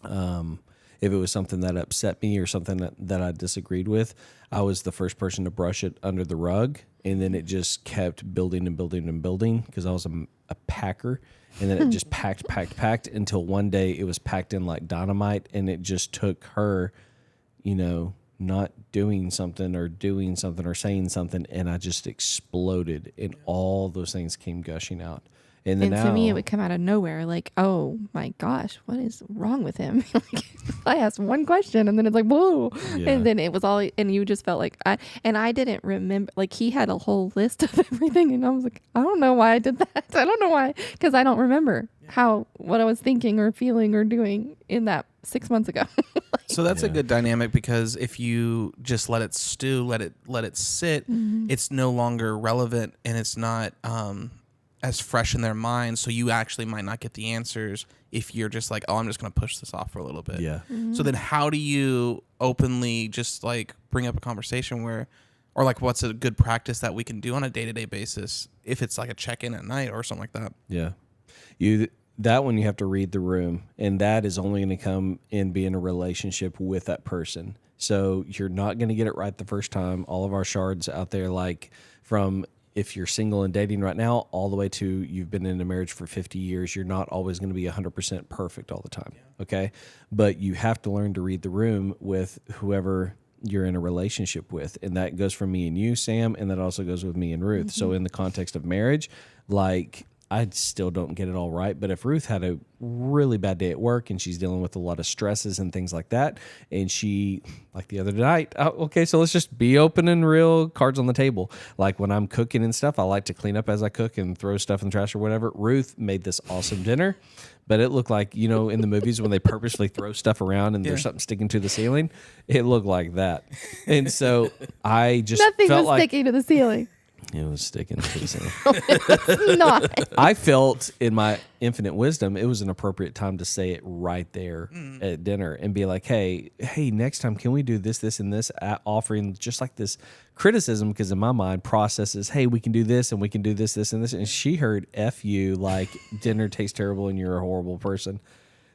if it was something that upset me or something that I disagreed with, I was the first person to brush it under the rug. And then it just kept building and building and building because I was a packer. And then it just packed until one day it was packed in like dynamite. And it just took her, not doing something or saying something. And I just exploded and all those things came gushing out. And then to me, it would come out of nowhere. Like, oh my gosh, what is wrong with him? I asked one question and then it's like, whoa. Yeah. And then it was all, and you just felt like, I didn't remember, like he had a whole list of everything. And I was like, I don't know why I did that. I don't know why. Because I don't remember what I was thinking or feeling or doing in that 6 months ago. So that's a good dynamic, because if you just let it stew, let it sit, it's no longer relevant and it's not as fresh in their mind. So you actually might not get the answers if you're just like, oh, I'm just going to push this off for a little bit. Yeah. So then how do you openly just like bring up a conversation or like what's a good practice that we can do on a day-to-day basis if it's like a check-in at night or something like that? Yeah. That one you have to read the room, and that is only going to come in being a relationship with that person. So you're not going to get it right the first time. All of our shards out there, like from if you're single and dating right now, all the way to you've been in a marriage for 50 years, you're not always going to be 100% perfect all the time. Okay. But you have to learn to read the room with whoever you're in a relationship with. And that goes for me and you, Sam. And that also goes with me and Ruth. So in the context of marriage, like, I still don't get it all right. But if Ruth had a really bad day at work and she's dealing with a lot of stresses and things like that, and she, like the other night, okay, so let's just be open and real, cards on the table. Like when I'm cooking and stuff, I like to clean up as I cook and throw stuff in the trash or whatever. Ruth made this awesome dinner, but it looked like, in the movies when they purposely throw stuff around and there's something sticking to the ceiling, it looked like that. And so I just Nothing felt was like sticking to the ceiling. it was sticking to the ceiling. It's not. I felt in my infinite wisdom, it was an appropriate time to say it right there at dinner and be like, hey, next time, can we do this, and this, offering just like this criticism, because in my mind processes, hey, we can do this and we can do this, and this. And she heard F you, like dinner tastes terrible and you're a horrible person.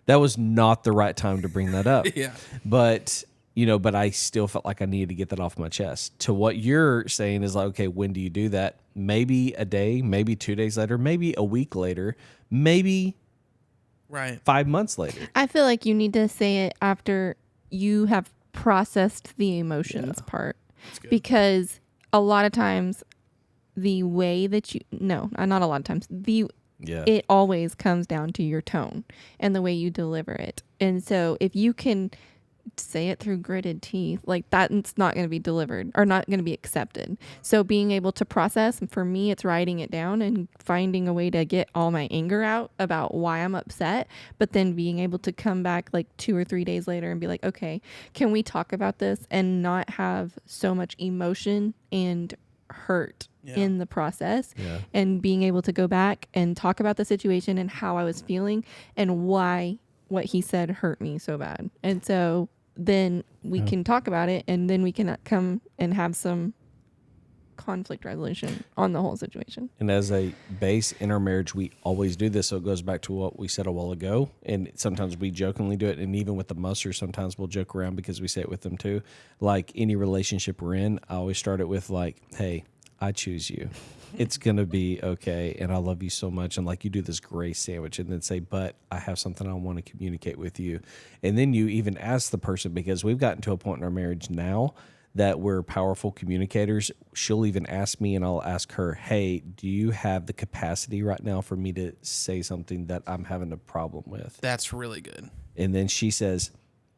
That was not the right time to bring that up. Yeah. But but I still felt like I needed to get that off my chest. To what you're saying is like, okay, when do you do that? Maybe a day, maybe 2 days later, maybe a week later, maybe 5 months later. I feel like you need to say it after you have processed the emotions part. Because a lot of times the way that not a lot of times, it always comes down to your tone and the way you deliver it. And so if you can say it through gritted teeth, like that's not going to be delivered or not going to be accepted. So being able to process, for me, it's writing it down and finding a way to get all my anger out about why I'm upset, but then being able to come back like 2 or 3 days later and be like, okay, can we talk about this and not have so much emotion and hurt in the process, and being able to go back and talk about the situation and how I was feeling and why what he said hurt me so bad. And so then we can talk about it, and then we can come and have some conflict resolution on the whole situation. And as a base in our marriage, we always do this. So it goes back to what we said a while ago. And sometimes we jokingly do it. And even with the Musters, sometimes we'll joke around because we say it with them too. Like any relationship we're in, I always start it with like, hey, I choose you. It's going to be okay. And I love you so much. And like you do this grace sandwich and then say, but I have something I want to communicate with you. And then you even ask the person, because we've gotten to a point in our marriage now that we're powerful communicators. She'll even ask me and I'll ask her, hey, do you have the capacity right now for me to say something that I'm having a problem with? That's really good. And then she says,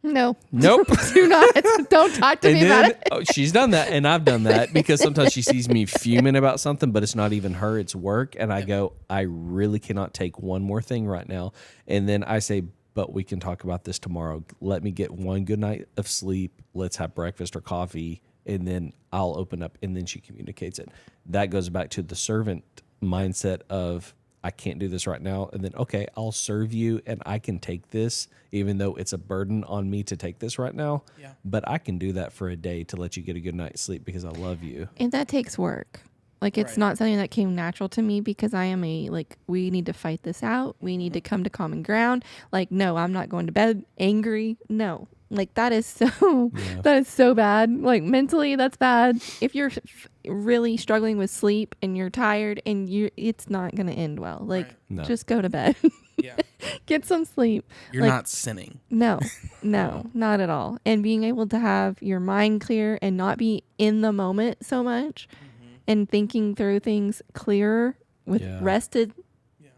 No. nope. Do not. Don't talk to me about it. Oh, she's done that, and I've done that because sometimes she sees me fuming about something, but it's not even her, it's work. And I go, I really cannot take one more thing right now. And then I say, but we can talk about this tomorrow. Let me get one good night of sleep. Let's have breakfast or coffee, and then I'll open up, and then she communicates it. That goes back to the servant mindset of, I can't do this right now. And then, okay, I'll serve you and I can take this, even though it's a burden on me to take this right now. Yeah. But I can do that for a day to let you get a good night's sleep because I love you. And that takes work. Like, it's not something that came natural to me because I am we need to fight this out. We need to come to common ground. Like, no, I'm not going to bed angry. No. Like, that is so bad. Like, mentally, that's bad. If you're really struggling with sleep and you're tired and it's not going to end well. Like, just go to bed. Get some sleep. You're not sinning. No, not at all. And being able to have your mind clear and not be in the moment so much and thinking through things clearer with rested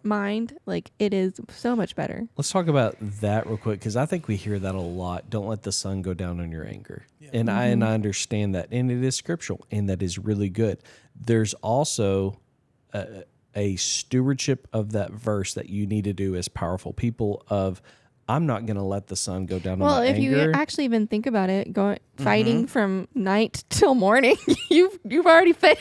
mind, like, it is so much better. Let's talk about that real quick, because I think we hear that a lot. Don't let the sun go down on your anger. And I understand that, and it is scriptural, and that is really good. There's also a stewardship of that verse that you need to do as powerful people of, I'm not going to let the sun go down on my anger. Well, if you actually even think about it, fighting from night till morning, you've already failed.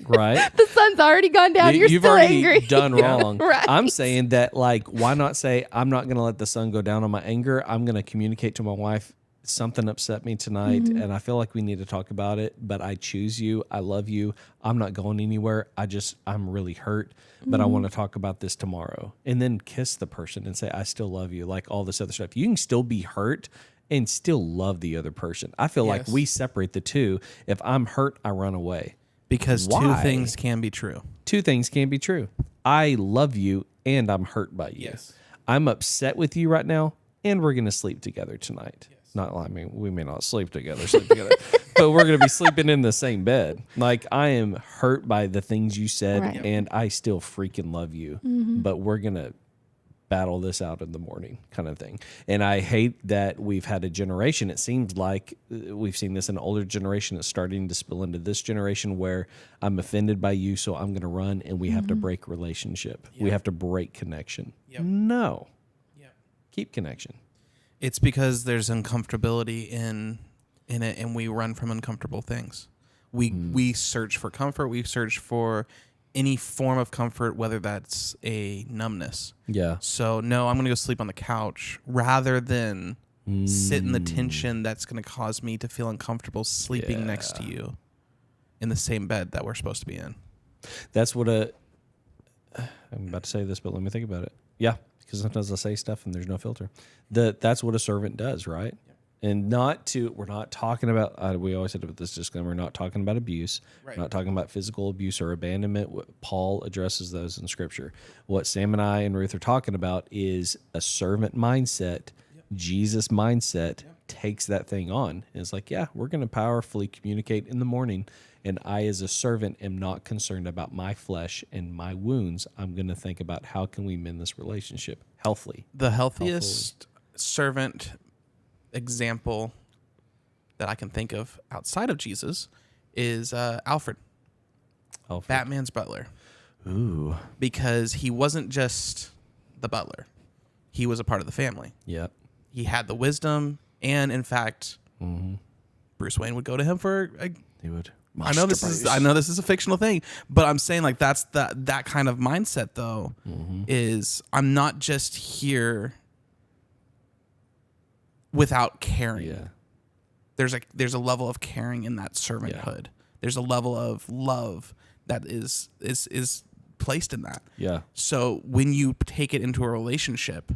Right. The sun's already gone down. You're you've still already angry. done wrong. Right. I'm saying that, like, why not say, I'm not going to let the sun go down on my anger. I'm going to communicate to my wife, something upset me tonight, and I feel like we need to talk about it, but I choose you. I love you. I'm not going anywhere. I'm really hurt, but I want to talk about this tomorrow. And then kiss the person and say, I still love you, like all this other stuff. You can still be hurt and still love the other person. I feel like we separate the two. If I'm hurt, I run away. Because two things can be true. Two things can be true. I love you and I'm hurt by you. Yes. I'm upset with you right now, and we're going to sleep together tonight. Not, I mean, we may not sleep together, but we're going to be sleeping in the same bed. Like, I am hurt by the things you said, and I still freaking love you, but we're going to battle this out in the morning, kind of thing. And I hate that we've had a generation, it seems like we've seen this in an older generation that's starting to spill into this generation where I'm offended by you, so I'm going to run, and we have to break relationship. We have to break connection. No. Keep connection. It's because there's uncomfortability in it, and we run from uncomfortable things. We search for comfort. We search for any form of comfort, whether that's a numbness. Yeah. So, no, I'm going to go sleep on the couch rather than sit in the tension that's going to cause me to feel uncomfortable sleeping next to you in the same bed that we're supposed to be in. That's what I'm about to say this, but let me think about it. Yeah. Because sometimes I say stuff and there's no filter. That's what a servant does, right? And we're not talking about, we always said about this disclaimer, we're not talking about abuse. Right. We're not talking about physical abuse or abandonment. Paul addresses those in Scripture. What Sam and I and Ruth are talking about is a servant mindset. Jesus mindset takes that thing on. And it's like, we're going to powerfully communicate in the morning. And I, as a servant, am not concerned about my flesh and my wounds. I'm going to think about how can we mend this relationship healthily. The healthiest servant example that I can think of outside of Jesus is Alfred, Batman's butler. Ooh. Because he wasn't just the butler. He was a part of the family. Yep. He had the wisdom, and in fact, Bruce Wayne would go to him for He would. I know this is a fictional thing, but I'm saying like that's that kind of mindset though is I'm not just here without caring. Yeah. There's a level of caring in that servanthood. There's a level of love that is placed in that. Yeah. So when you take it into a relationship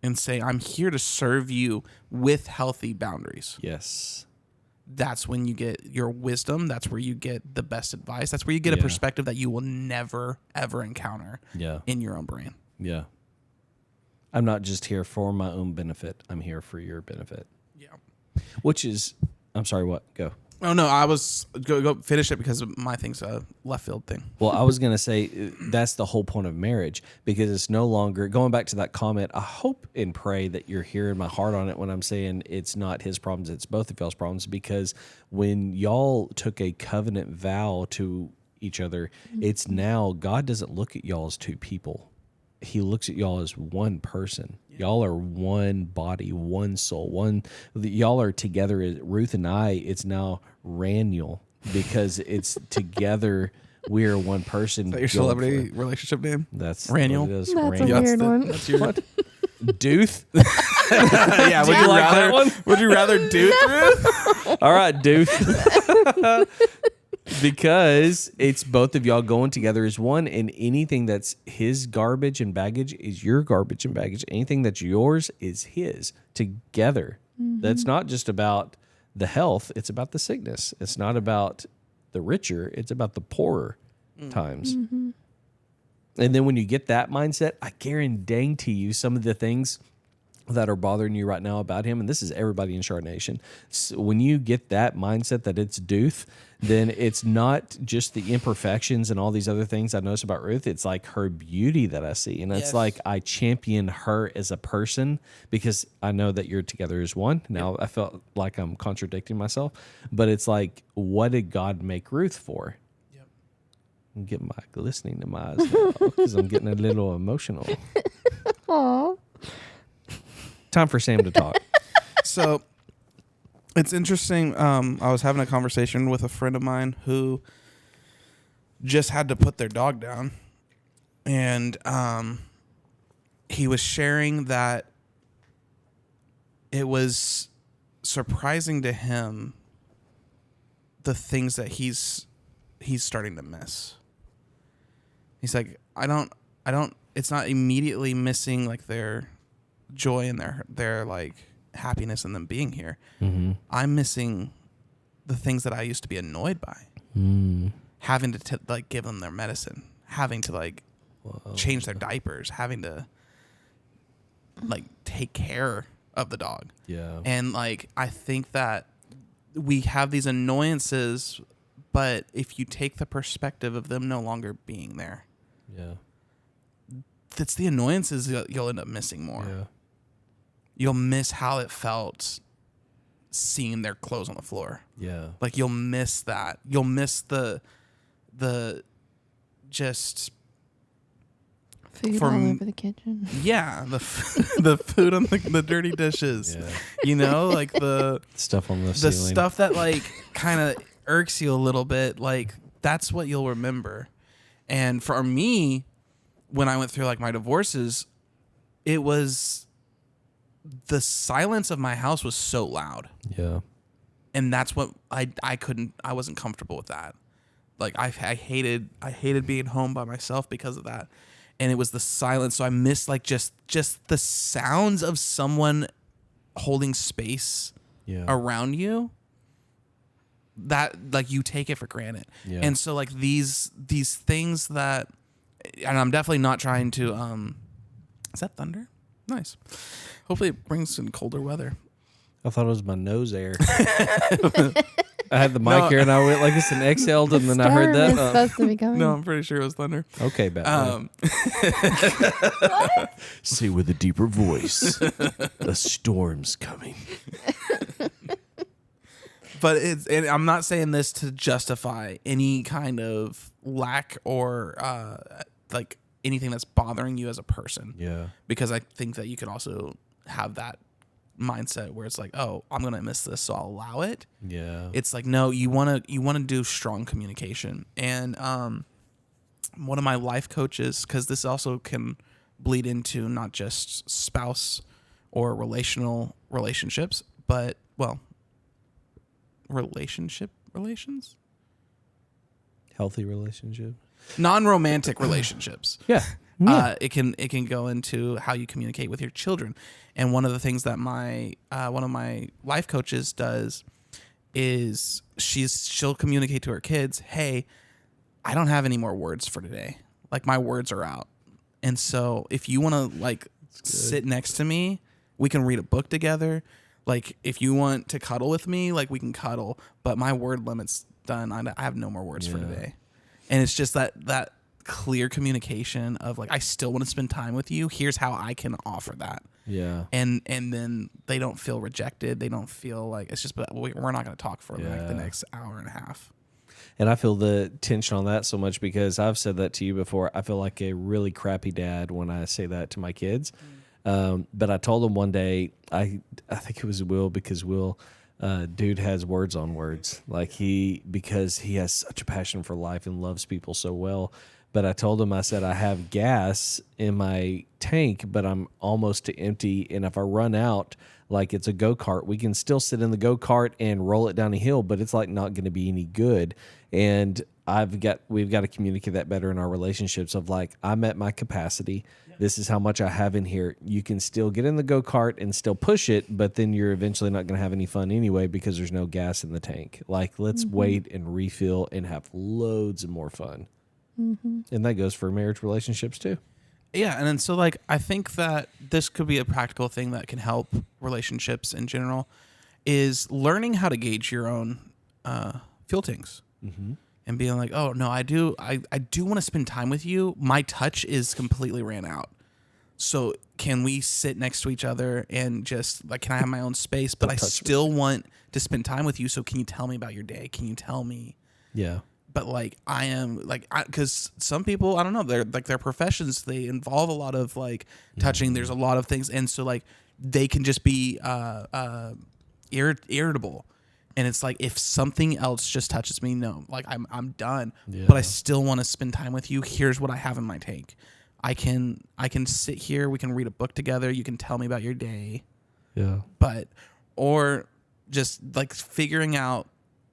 and say, I'm here to serve you with healthy boundaries. Yes. That's when you get your wisdom. That's where you get the best advice. That's where you get a perspective that you will never, ever encounter in your own brain. Yeah. I'm not just here for my own benefit. I'm here for your benefit. Yeah. Which is, I'm sorry, what? Go. Oh, no, I was go finish it because my thing's a left field thing. Well, I was going to say that's the whole point of marriage, because it's no longer going back to that comment. I hope and pray that you're hearing my heart on it when I'm saying it's not his problems, it's both of y'all's problems, because when y'all took a covenant vow to each other, it's now God doesn't look at y'all as two people. He looks at y'all as one person. Y'all are one body, one soul, y'all are together. Ruth and I, it's now Raniel, because it's together. We are one person. Is that your celebrity relationship name? That's Raniel. what it is. That's a Raniel. weird one. That's your What? Dooth? yeah. Would you like that rather? one? Would you rather do Ruth? All right, Dooth. Because it's both of y'all going together as one, and anything that's his garbage and baggage is your garbage and baggage. Anything that's yours is his together. That's not just about the health, it's about the sickness. It's not about the richer, it's about the poorer times. And then when you get that mindset, I guarantee you some of the things that are bothering you right now about him, and this is everybody in Char Nation. So when you get that mindset that it's Dooth, then it's not just the imperfections and all these other things I notice about Ruth. It's like her beauty that I see, and it's like I champion her as a person because I know that you're together as one. Now I felt like I'm contradicting myself, but it's like, what did God make Ruth for? I'm getting my glistening in my eyes now because I'm getting a little emotional. Aw. Time for Sam to talk. So it's interesting. I was having a conversation with a friend of mine who just had to put their dog down. And he was sharing that it was surprising to him the things that he's starting to miss. He's like, I don't, it's not immediately missing like their joy and their like happiness in them being here. I'm missing the things that I used to be annoyed by. Having to like give them their medicine, having to like change their diapers, having to like take care of the dog. Yeah. And like I think that we have these annoyances, but if you take the perspective of them no longer being there, it's the annoyances that you'll end up missing more. Yeah. You'll miss how it felt seeing their clothes on the floor. Yeah. Like you'll miss that. You'll miss the just Food For all m- over the kitchen. yeah, the food on the dirty dishes. Yeah. You know, like the Stuff on the the ceiling. stuff that like kind of irks you a little bit. Like that's what you'll remember. And for me, when I went through like my divorces, it was the silence of my house was so loud. Yeah. And that's what I wasn't comfortable with that. Like I hated being home by myself because of that. And it was the silence. So I missed like just the sounds of someone holding space around you. That like you take it for granted. Yeah. And so like these things that, and I'm definitely not trying to is that thunder? Nice. Hopefully it brings in colder weather. I thought it was my nose air. I had the mic here and I went like this and exhaled and then I heard Storm is that. supposed to be coming. No, I'm pretty sure it was thunder. Okay, Batman. Say with a deeper voice, a storm's coming. But and I'm not saying this to justify any kind of lack or like anything that's bothering you as a person. Yeah. Because I think that you can also have that mindset where it's like, oh, I'm gonna miss this, so I'll allow it. Yeah. It's like, no, you wanna do strong communication. And one of my life coaches, because this also can bleed into not just spouse or relationships, but relations, Healthy relationship. non-romantic relationships. Yeah. It can go into how you communicate with your children. And one of the things that my one of my life coaches does is she'll communicate to her kids, hey, I don't have any more words for today. Like, my words are out. And so if you want to like sit next to me, we can read a book together. Like, if you want to cuddle with me, like, we can cuddle, but my word limit's done. I have no more words for today. And it's just that clear communication of like, I still want to spend time with you. Here's how I can offer that. Yeah. And then they don't feel rejected. They don't feel like it's just, but we're not going to talk for like the next hour and a half. And I feel the tension on that so much because I've said that to you before. I feel like a really crappy dad when I say that to my kids. But I told him one day, I think it was Will, because Will, dude has words on words. Like because he has such a passion for life and loves people so well. But I told him, I said, I have gas in my tank, but I'm almost to empty. And if I run out, like it's a go-kart, we can still sit in the go-kart and roll it down a hill, but it's like not going to be any good. And we've got to communicate that better in our relationships of like, I'm at my capacity. This is how much I have in here. You can still get in the go-kart and still push it, but then you're eventually not going to have any fun anyway because there's no gas in the tank. Like, let's wait and refill and have loads of more fun. Mm-hmm. And that goes for marriage relationships too. Yeah, and then so like I think that this could be a practical thing that can help relationships in general is learning how to gauge your own fuel tanks. Mm-hmm. And being like, oh no, I do want to spend time with you. My touch is completely ran out. So can we sit next to each other and just like, can I have my own space? But I still want to spend time with you. So can you tell me about your day? Can you tell me? Yeah. But like I am like, because some people, I don't know, they're like their professions, they involve a lot of like touching. There's a lot of things, and so like they can just be irritable. And it's like, if something else just touches me, no, like I'm done. Yeah. But I still want to spend time with you. Here's what I have in my tank. I can sit here. We can read a book together. You can tell me about your day. Yeah. Or just like figuring out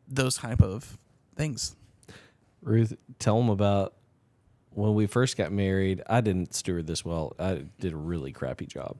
those type of things. Ruth, tell them about when we first got married. I didn't steward this well. I did a really crappy job,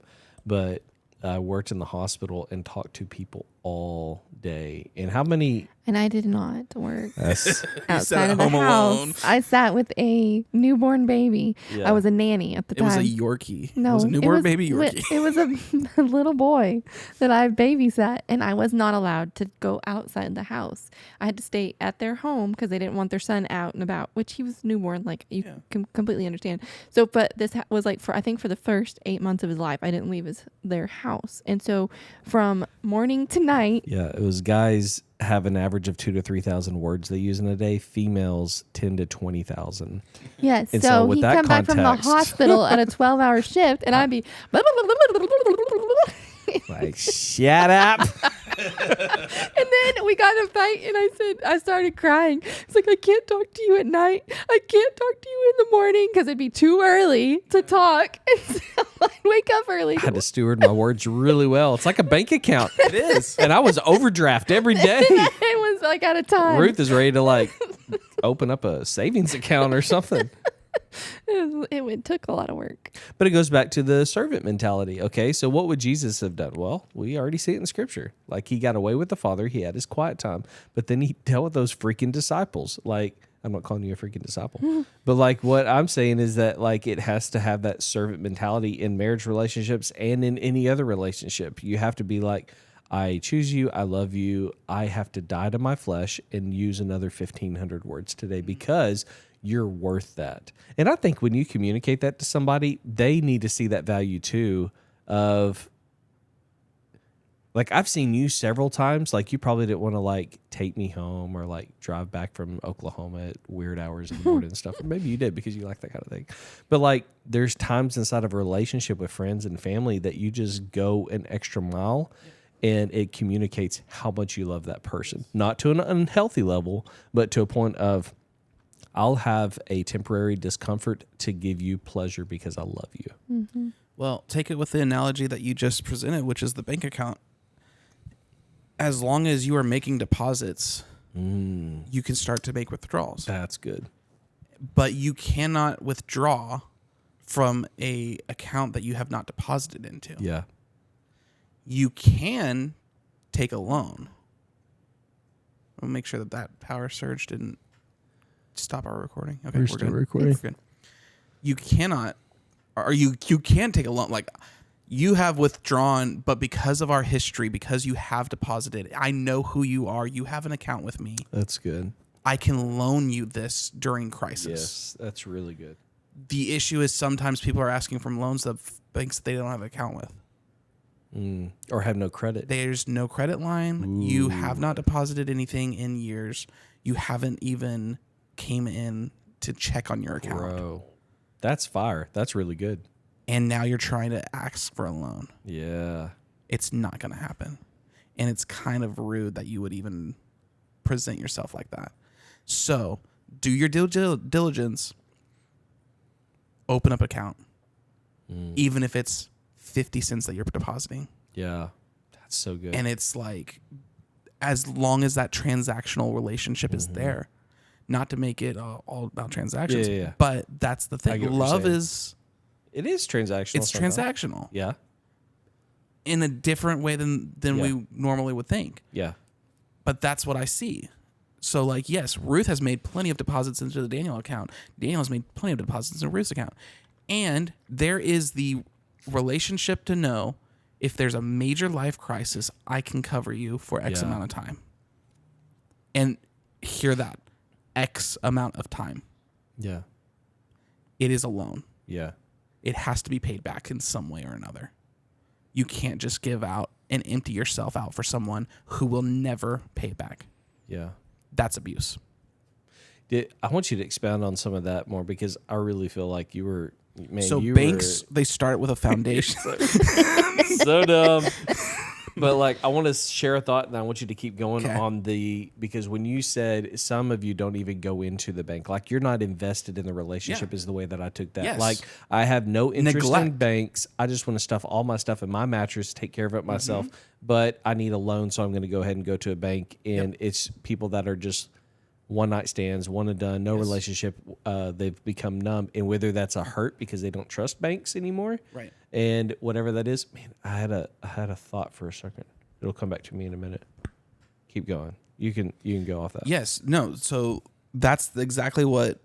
but I worked in the hospital and talked to people all day. And how many? And I did not work outside at of the home house. alone. I sat with a newborn baby. Yeah. I was a nanny at the It time. was a Yorkie. No, it was a newborn baby Yorkie. It was a little boy that I babysat, and I was not allowed to go outside the house. I had to stay at their home because they didn't want their son out and about, which he was newborn. Like, you can completely understand. So, but this was like I think for the first 8 months of his life, I didn't leave their house. And so from morning to night. Yeah, it was guys have an average of 2,000 to 3,000 words they use in a day. Females 10,000 to 20,000. Yes. And so with he'd that come back from the context- hospital at a 12-hour shift, and I'd be Like, shut up. And then we got in a fight, and I started crying. It's like, I can't talk to you at night. I can't talk to you in the morning because it'd be too early to talk. And so I'd wake up early. I had to steward my words really well. It's like a bank account. It is. And I was overdraft every day. It was like out of time. Ruth is ready to like open up a savings account or something. It took a lot of work. But it goes back to the servant mentality. Okay, so what would Jesus have done? Well, we already see it in Scripture. Like, he got away with the Father. He had his quiet time. But then he dealt with those freaking disciples. Like, I'm not calling you a freaking disciple. But, like, what I'm saying is that, like, it has to have that servant mentality in marriage relationships and in any other relationship. You have to be like, I choose you. I love you. I have to die to my flesh and use another 1,500 words today because you're worth that. And I think when you communicate that to somebody, they need to see that value too of, like, I've seen you several times. Like, you probably didn't want to, like, take me home or, like, drive back from Oklahoma at weird hours in the morning and stuff. Or maybe you did because you like that kind of thing. But, like, there's times inside of a relationship with friends and family that you just go an extra mile and it communicates how much you love that person. Not to an unhealthy level, but to a point of, I'll have a temporary discomfort to give you pleasure because I love you. Mm-hmm. Well, take it with the analogy that you just presented, which is the bank account. As long as you are making deposits, you can start to make withdrawals. That's good. But you cannot withdraw from a account that you have not deposited into. Yeah. You can take a loan. I'll make sure that power surge didn't stop our recording. Okay, We're we're still good. recording. We're good. You cannot, or you can take a loan. Like, you have withdrawn, but because of our history, because you have deposited, I know who you are. You have an account with me. That's good. I can loan you this during crisis. Yes, that's really good. The issue is sometimes people are asking for loans of banks that they don't have an account with. Or have no credit. There's no credit line. You have not deposited anything in years. You haven't even came in to check on your account. Bro, that's fire. That's really good. And now you're trying to ask for a loan. Yeah. It's not going to happen. And it's kind of rude that you would even present yourself like that. So do your diligence. Open up an account. Even if it's 50 cents that you're depositing. Yeah. That's so good. And it's like, as long as that transactional relationship is there, not to make it all about transactions, Yeah. but that's the I thing. get what you're Love saying. it is transactional. it's sometimes. transactional Yeah. in a different way than we normally would think. Yeah. But that's what I see. So, like, yes, Ruth has made plenty of deposits into the Daniel account. Daniel has made plenty of deposits into Ruth's account. And there is the relationship to know, if there's a major life crisis, I can cover you for X amount of time. And hear that. X amount of time. Yeah. It is a loan. Yeah. It has to be paid back in some way or another. You can't just give out and empty yourself out for someone who will never pay back. Yeah. That's abuse. I want you to expound on some of that more because I really feel like you were, man. So you banks, they start with a foundation. so dumb. But like, I want to share a thought, and I want you to keep going Okay. on because when you said some of you don't even go into the bank, like you're not invested in the relationship, is the way that I took that. Yes. Like, I have no interest in Neglect. banks. I just want to stuff all my stuff in my mattress, take care of it myself. But I need a loan, so I'm going to go ahead and go to a bank. And it's people that are just one night stands, one and done, no relationship. They've become numb, and whether that's a hurt because they don't trust banks anymore, Right. and whatever that is, man, I had a thought for a second. It'll come back to me in a minute. Keep going. You can go off that. Yes. No. So that's exactly what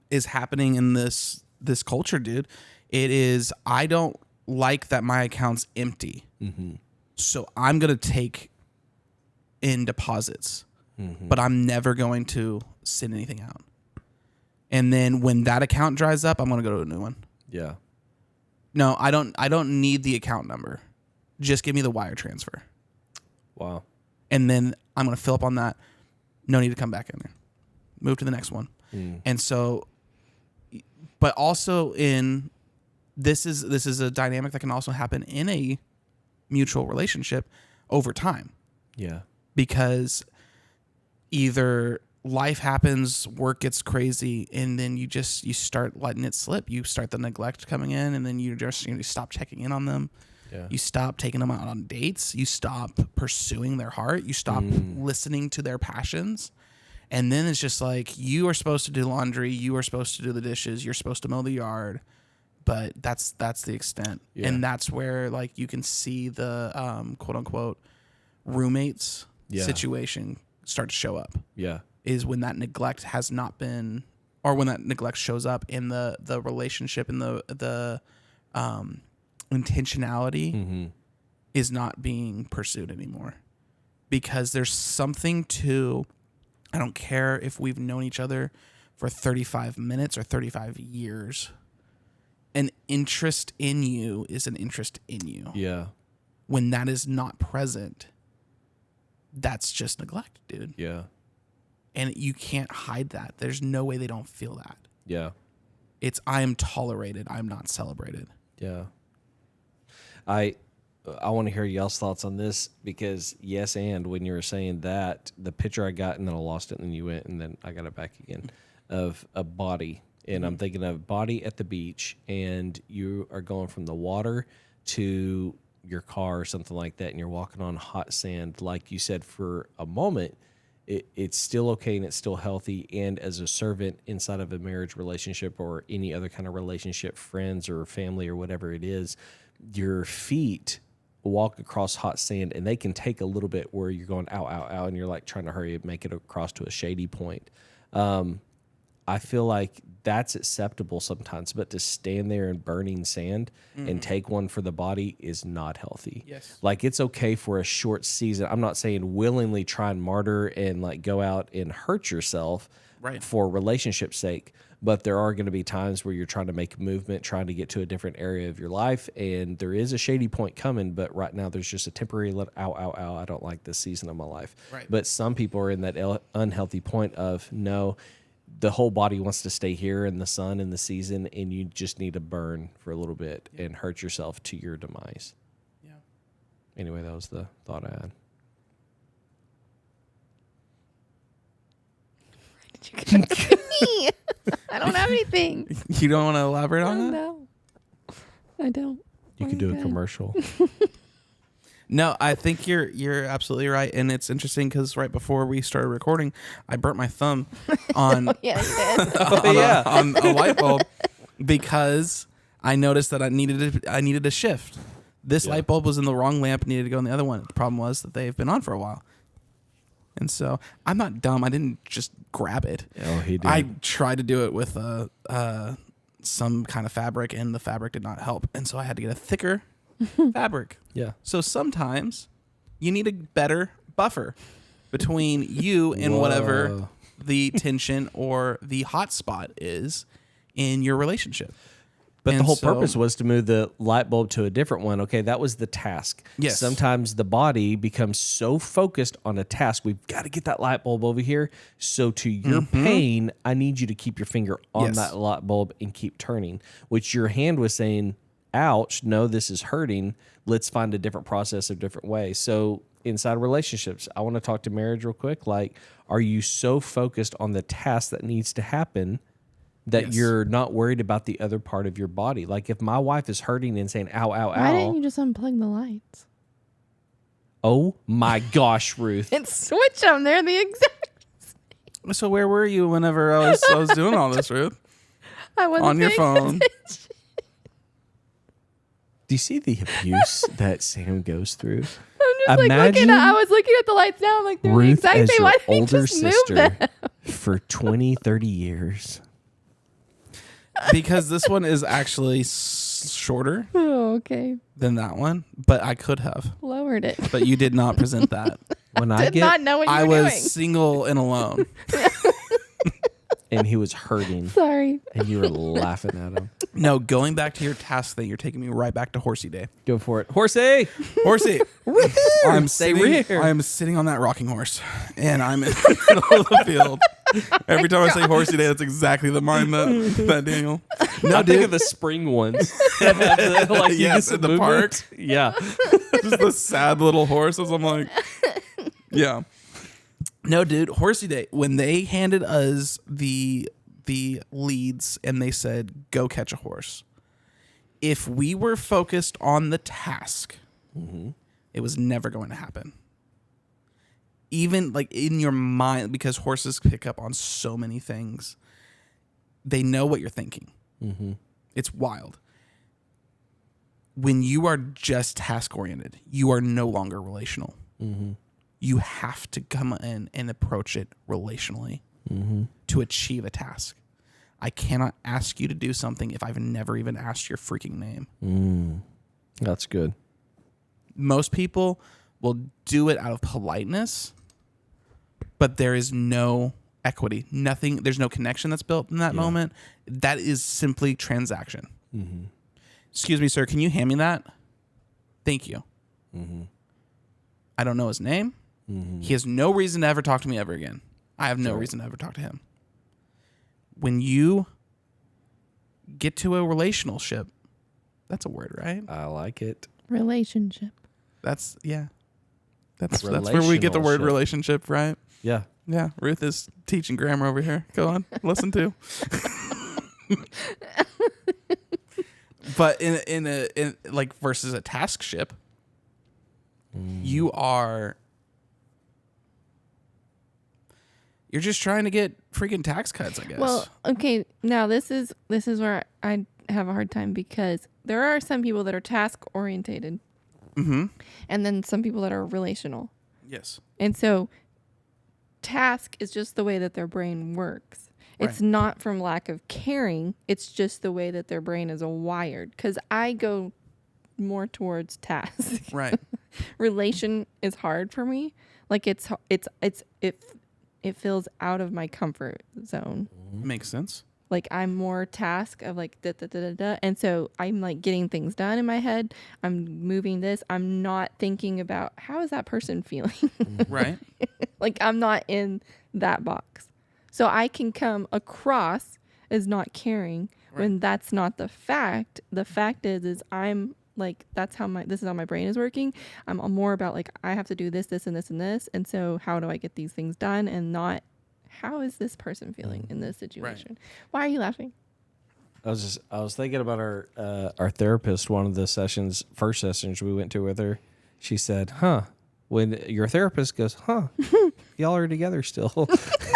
is happening in this culture, dude. It is, I don't like that my account's empty. So I'm going to take in deposits, but I'm never going to send anything out. And then when that account dries up, I'm going to go to a new one. Yeah. No, I don't need the account number. Just give me the wire transfer. Wow. And then I'm going to fill up on that. No need to come back in there. Move to the next one. And so, but also this is a dynamic that can also happen in a mutual relationship over time, Yeah. because either life happens, work gets crazy, and then you start letting it slip. You start the neglect coming in, and then you stop checking in on them. Yeah. You stop taking them out on dates. You stop pursuing their heart. You stop listening to their passions. And then it's just like, you are supposed to do laundry. You are supposed to do the dishes. You're supposed to mow the yard. But that's the extent. Yeah. And that's where, like, you can see the quote unquote roommates situation start to show up. Yeah. Is when that neglect has not been, or when that neglect shows up in the relationship and the intentionality is not being pursued anymore. Because there's something to, I don't care if we've known each other for 35 minutes or 35 years. An interest in you is an interest in you. Yeah. When that is not present, that's just neglect, dude. Yeah. And you can't hide that. There's no way they don't feel that. Yeah. It's I am tolerated. I'm not celebrated. Yeah. I want to hear y'all's thoughts on this because yes, and when you were saying that, the picture I got and then I lost it and then you went and then I got it back again of a body. And I'm thinking of body at the beach and you are going from the water to your car or something like that and you're walking on hot sand. Like you said, for a moment, it's still okay and it's still healthy. And as a servant inside of a marriage relationship or any other kind of relationship, friends or family or whatever it is, your feet walk across hot sand and they can take a little bit where you're going ow, ow, ow, and you're like trying to hurry and make it across to a shady point. I feel like that's acceptable sometimes, but to stand there in burning sand and take one for the body is not healthy. Yes. Like it's okay for a short season. I'm not saying willingly try and martyr and like go out and hurt yourself for relationship's sake, but there are going to be times where you're trying to make a movement, trying to get to a different area of your life, and there is a shady point coming, but right now there's just a temporary ow, ow, ow, I don't like this season of my life. Right. But some people are in that unhealthy point of no, the whole body wants to stay here in the sun in the season, and you just need to burn for a little bit and hurt yourself to your demise. Yeah. Anyway, that was the thought I had. Did you get me? I don't have anything. You don't want to elaborate on that? No, I don't. You could do a commercial. No, I think you're absolutely right, and it's interesting because right before we started recording, I burnt my thumb on Yeah, you did. on a light bulb because I noticed that I needed a shift. This light bulb was in the wrong lamp, needed to go in the other one. The problem was that they've been on for a while, and so I'm not dumb. I didn't just grab it. Oh, he did. I tried to do it with some kind of fabric, and the fabric did not help, and so I had to get a thicker fabric. Yeah. So sometimes you need a better buffer between you and whatever the tension or the hot spot is in your relationship. But And the whole so- purpose was to move the light bulb to a different one. Okay, that was the task. Yes. Sometimes the body becomes so focused on a task, we've got to get that light bulb over here. So to your pain, I need you to keep your finger on Yes. that light bulb and keep turning, which your hand was saying, ouch, no, this is hurting. Let's find a different process, a different way. So inside relationships, I want to talk to marriage real quick. Like, are you so focused on the task that needs to happen that Yes. you're not worried about the other part of your body? Like if my wife is hurting and saying, ow, ow, Why didn't ow. you just unplug the lights Oh my gosh, Ruth. and switch them? They're the exact. So where were you whenever I was doing all this, Ruth? I wasn't On your paying phone. attention. Do you see the abuse that Sam goes through? I'm just like looking Imagine at. I was looking at the lights now. I'm like, they're the Ruth exact as same. your Why didn't you older just move sister them? for 20, 30 years. Because this one is actually shorter Oh, okay. than that one, but I could have. Lowered it. But you did not present that. When I Did get not know what you I were was doing. single and alone. and he was hurting Sorry. and you were laughing at him. No, going back to your task thing, you're taking me right back to Horsey Day. Go for it. Horsey! Horsey, I'm Say sitting. rear. I'm sitting on that rocking horse, and I'm in the middle of the field. Every time I say Horsey Day, that's exactly the mind that Daniel. No, I think dude, of the spring ones. That have the, like, you Yes, get some in the movement. park. Yeah. just the sad little horses. I'm like, yeah. No, dude, Horsey Day. When they handed us the leads and they said, "Go catch a horse," if we were focused on the task, it was never going to happen. Even like in your mind, because horses pick up on so many things, they know what you're thinking. It's wild. When you are just task oriented, you are no longer relational. You have to come in and approach it relationally to achieve a task. I cannot ask you to do something if I've never even asked your freaking name. That's good. Most people will do it out of politeness, but there is no equity. Nothing. There's no connection that's built in that moment. That is simply transaction. Mm-hmm. Excuse me, sir. Can you hand me that? Thank you. Mm-hmm. I don't know his name. Mm-hmm. He has no reason to ever talk to me ever again. I have no reason to ever talk to him. When you get to a relationship, that's a word, right? I like it. Relationship. That's that's where we get the word relationship, right? Yeah. Yeah. Ruth is teaching grammar over here. Go on, listen to. But in like versus a task ship, you're just trying to get freaking tax cuts, I guess. Well, okay. Now this is where I have a hard time, because there are some people that are task orientated, mm-hmm. and then some people that are relational. Yes. And so task is just the way that their brain works. It's Right. not from lack of caring. It's just the way that their brain is wired. Because I go more towards task. Right. Relation is hard for me. Like it feels out of my comfort zone. Makes sense. Like I'm more task of like da da da da da, and so I'm like getting things done in my head. I'm moving this. I'm not thinking about how is that person feeling. Right. Like I'm not in that box, so I can come across as not caring when that's not the fact. The fact is I'm like this is how my brain is working. I'm more about like I have to do this, this, and this, and this, and so how do I get these things done, and not how is this person feeling in this situation? Why are you laughing? I was thinking about our therapist. One of the first sessions we went to with her, she said, "Huh." When your therapist goes, "Huh, y'all are together still."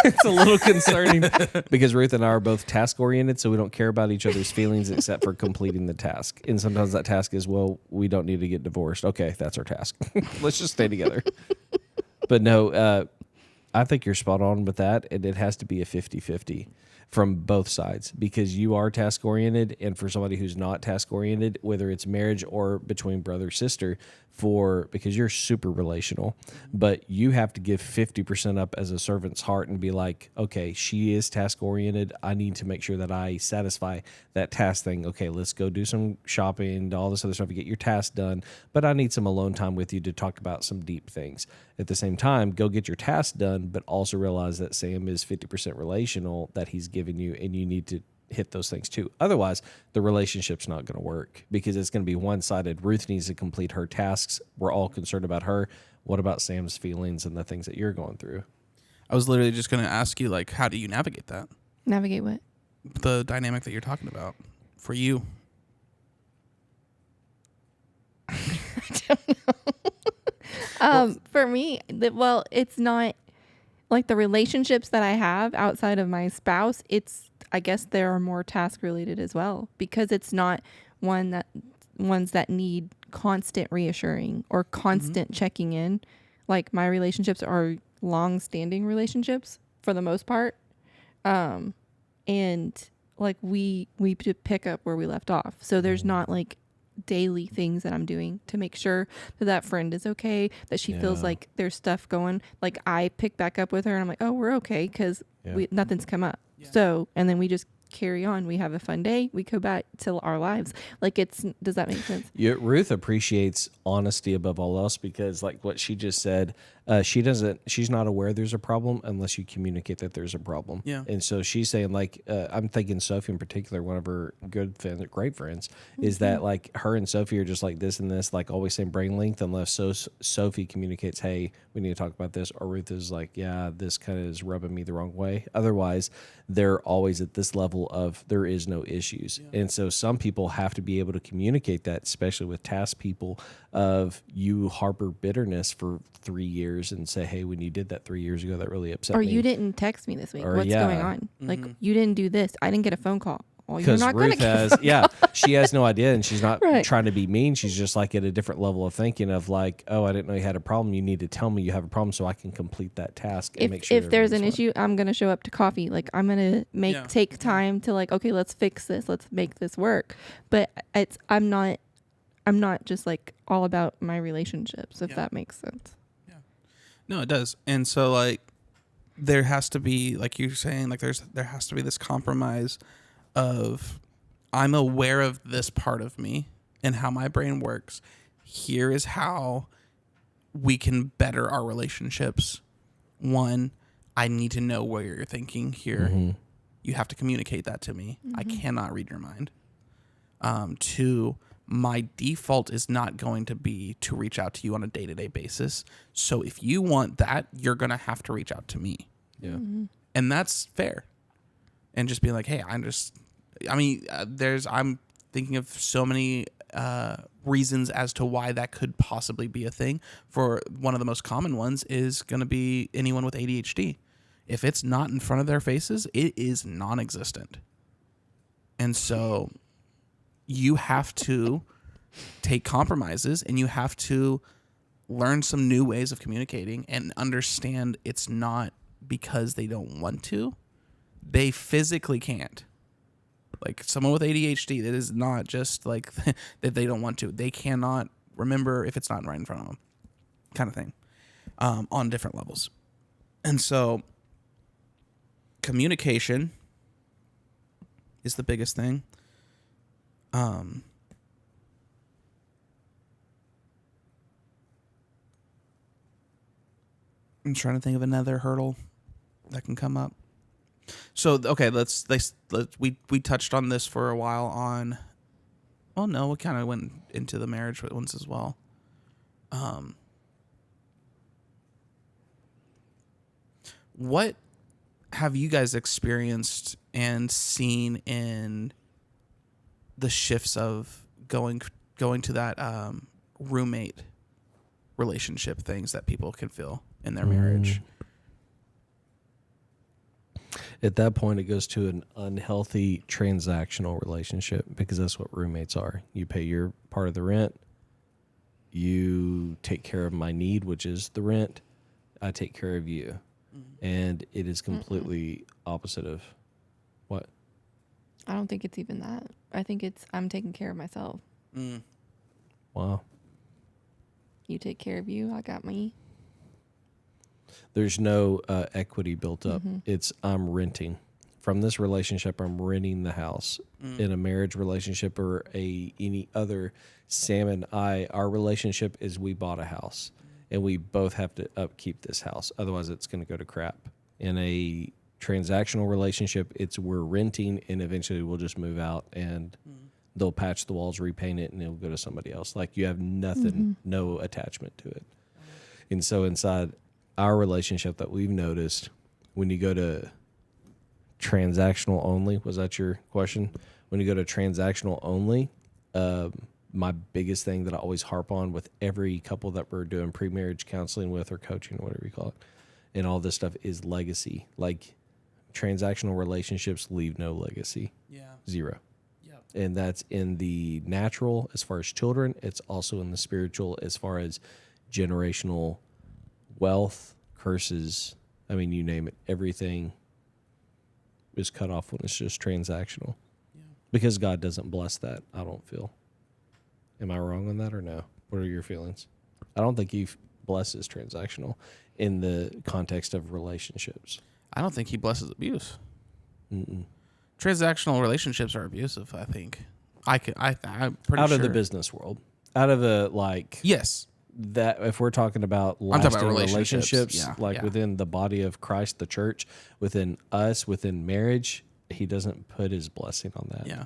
It's a little concerning because Ruth and I are both task oriented, so we don't care about each other's feelings except for completing the task. And sometimes that task is, well, we don't need to get divorced. Okay, that's our task. Let's just stay together. But no, I think you're spot on with that, and it has to be a 50-50 from both sides, because you are task-oriented, and for somebody who's not task-oriented, whether it's marriage or between brother sister, because you're super relational, but you have to give 50% up as a servant's heart and be like, okay, she is task-oriented. I need to make sure that I satisfy that task thing. Okay, let's go do some shopping, all this other stuff to get your task done, but I need some alone time with you to talk about some deep things. At the same time, go get your task done, but also realize that Sam is 50% relational that he's giving you, and you need to hit those things too. Otherwise, the relationship's not going to work because it's going to be one-sided. Ruth needs to complete her tasks. We're all concerned about her. What about Sam's feelings and the things that you're going through? I was literally just going to ask you, like, how do you navigate that? Navigate what? The dynamic that you're talking about for you. I don't know. For me, it's not like the relationships that I have outside of my spouse. I guess they are more task related as well, because it's not ones that need constant reassuring or constant checking in. Like my relationships are long-standing relationships for the most part, and like we pick up where we left off. So there's not like daily things that I'm doing to make sure that friend is okay, that she feels like there's stuff going. Like I pick back up with her and I'm like, oh, we're okay, because nothing's come up. So, and then we just carry on. We have a fun day. We go back to our lives. Like does that make sense? Ruth appreciates honesty above all else, because like what she just said, she's not aware there's a problem unless you communicate that there's a problem. Yeah. And so she's saying like, I'm thinking Sophie in particular, one of her great friends, is that like her and Sophie are just like this and this, like always same brain length, unless Sophie communicates, hey, we need to talk about this. Or Ruth is like, yeah, this kind of is rubbing me the wrong way. Otherwise, they're always at this level of there is no issues. Yeah. And so some people have to be able to communicate that, especially with task people, of you harbor bitterness for 3 years and say, hey, when you did that 3 years ago, that really upset me. Or you didn't text me this week. Or, what's going on? Like you didn't do this. I didn't get a phone call. Well, you're not Ruth has, she has no idea, and she's not Right. trying to be mean. She's just like at a different level of thinking of like, oh, I didn't know you had a problem. You need to tell me you have a problem so I can complete that task and make sure. If there's an everything's fine. issue, I'm gonna show up to coffee. Like I'm gonna take time to like, okay, let's fix this. Let's make this work. But I'm not I'm not just like all about my relationships, if that makes sense. No, it does. And so like there has to be, like you're saying, like there has to be this compromise of I'm aware of this part of me and how my brain works. Here is how we can better our relationships. One, I need to know where you're thinking here. Mm-hmm. You have to communicate that to me. I cannot read your mind. Two, my default is not going to be to reach out to you on a day-to-day basis. So if you want that, you're going to have to reach out to me. Yeah. And that's fair. And just be like, hey, I'm thinking of so many reasons as to why that could possibly be a thing. For one of the most common ones is going to be anyone with ADHD. If it's not in front of their faces, it is non-existent. And so you have to take compromises and you have to learn some new ways of communicating and understand it's not because they don't want to. They physically can't. Like someone with ADHD, that is not just like that they don't want to. They cannot remember if it's not right in front of them, kind of thing, on different levels. And so communication is the biggest thing. I'm trying to think of another hurdle that can come up. So okay, we touched on this for a while on. Well, no, we kind of went into the marriage ones as well. What have you guys experienced and seen in the shifts of going to that roommate relationship things that people can feel in their marriage? At that point, it goes to an unhealthy transactional relationship because that's what roommates are. You pay your part of the rent. You take care of my need, which is the rent. I take care of you. And it is completely opposite of what? I don't think it's even that. I think it's I'm taking care of myself. Wow. You take care of you. I got me. There's no equity built up. It's I'm renting. From this relationship, I'm renting the house. In a marriage relationship or any other Sam and our relationship is we bought a house. And we both have to upkeep this house. Otherwise, it's going to go to crap. In a transactional relationship, it's we're renting, and eventually we'll just move out, and they'll patch the walls, repaint it, and it'll go to somebody else. Like you have nothing, no attachment to it. And so inside our relationship that we've noticed, when you go to transactional only, was that your question? When you go to transactional only, my biggest thing that I always harp on with every couple that we're doing pre-marriage counseling with or coaching, whatever you call it, and all this stuff is legacy. Like transactional relationships leave no legacy. Yeah. Zero. Yep. And that's in the natural as far as children. It's also in the spiritual as far as generational wealth, curses. I mean, you name it. Everything is cut off when it's just transactional. Yeah. Because God doesn't bless that, I don't feel. Am I wrong on that or no? What are your feelings? I don't think he blesses transactional in the context of relationships. I don't think he blesses abuse. Transactional relationships are abusive, I think. I'm pretty out sure. Of the business world. Out of the Yes. That if we're talking about lasting relationships within the body of Christ, the church, within us, within marriage, he doesn't put his blessing on that. Yeah.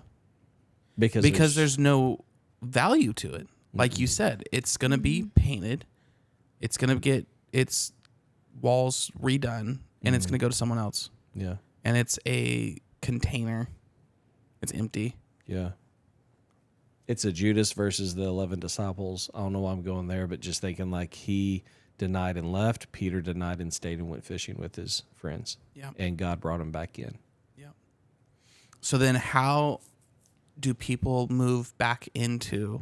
Because there's no value to it. Like you said, it's going to be painted. It's going to get its walls redone, and it's going to go to someone else. Yeah. And it's a container. It's empty. Yeah. It's a Judas versus the 11 disciples. I don't know why I'm going there, but just thinking like he denied and left. Peter denied and stayed and went fishing with his friends. Yeah. And God brought him back in. Yeah. So then how do people move back into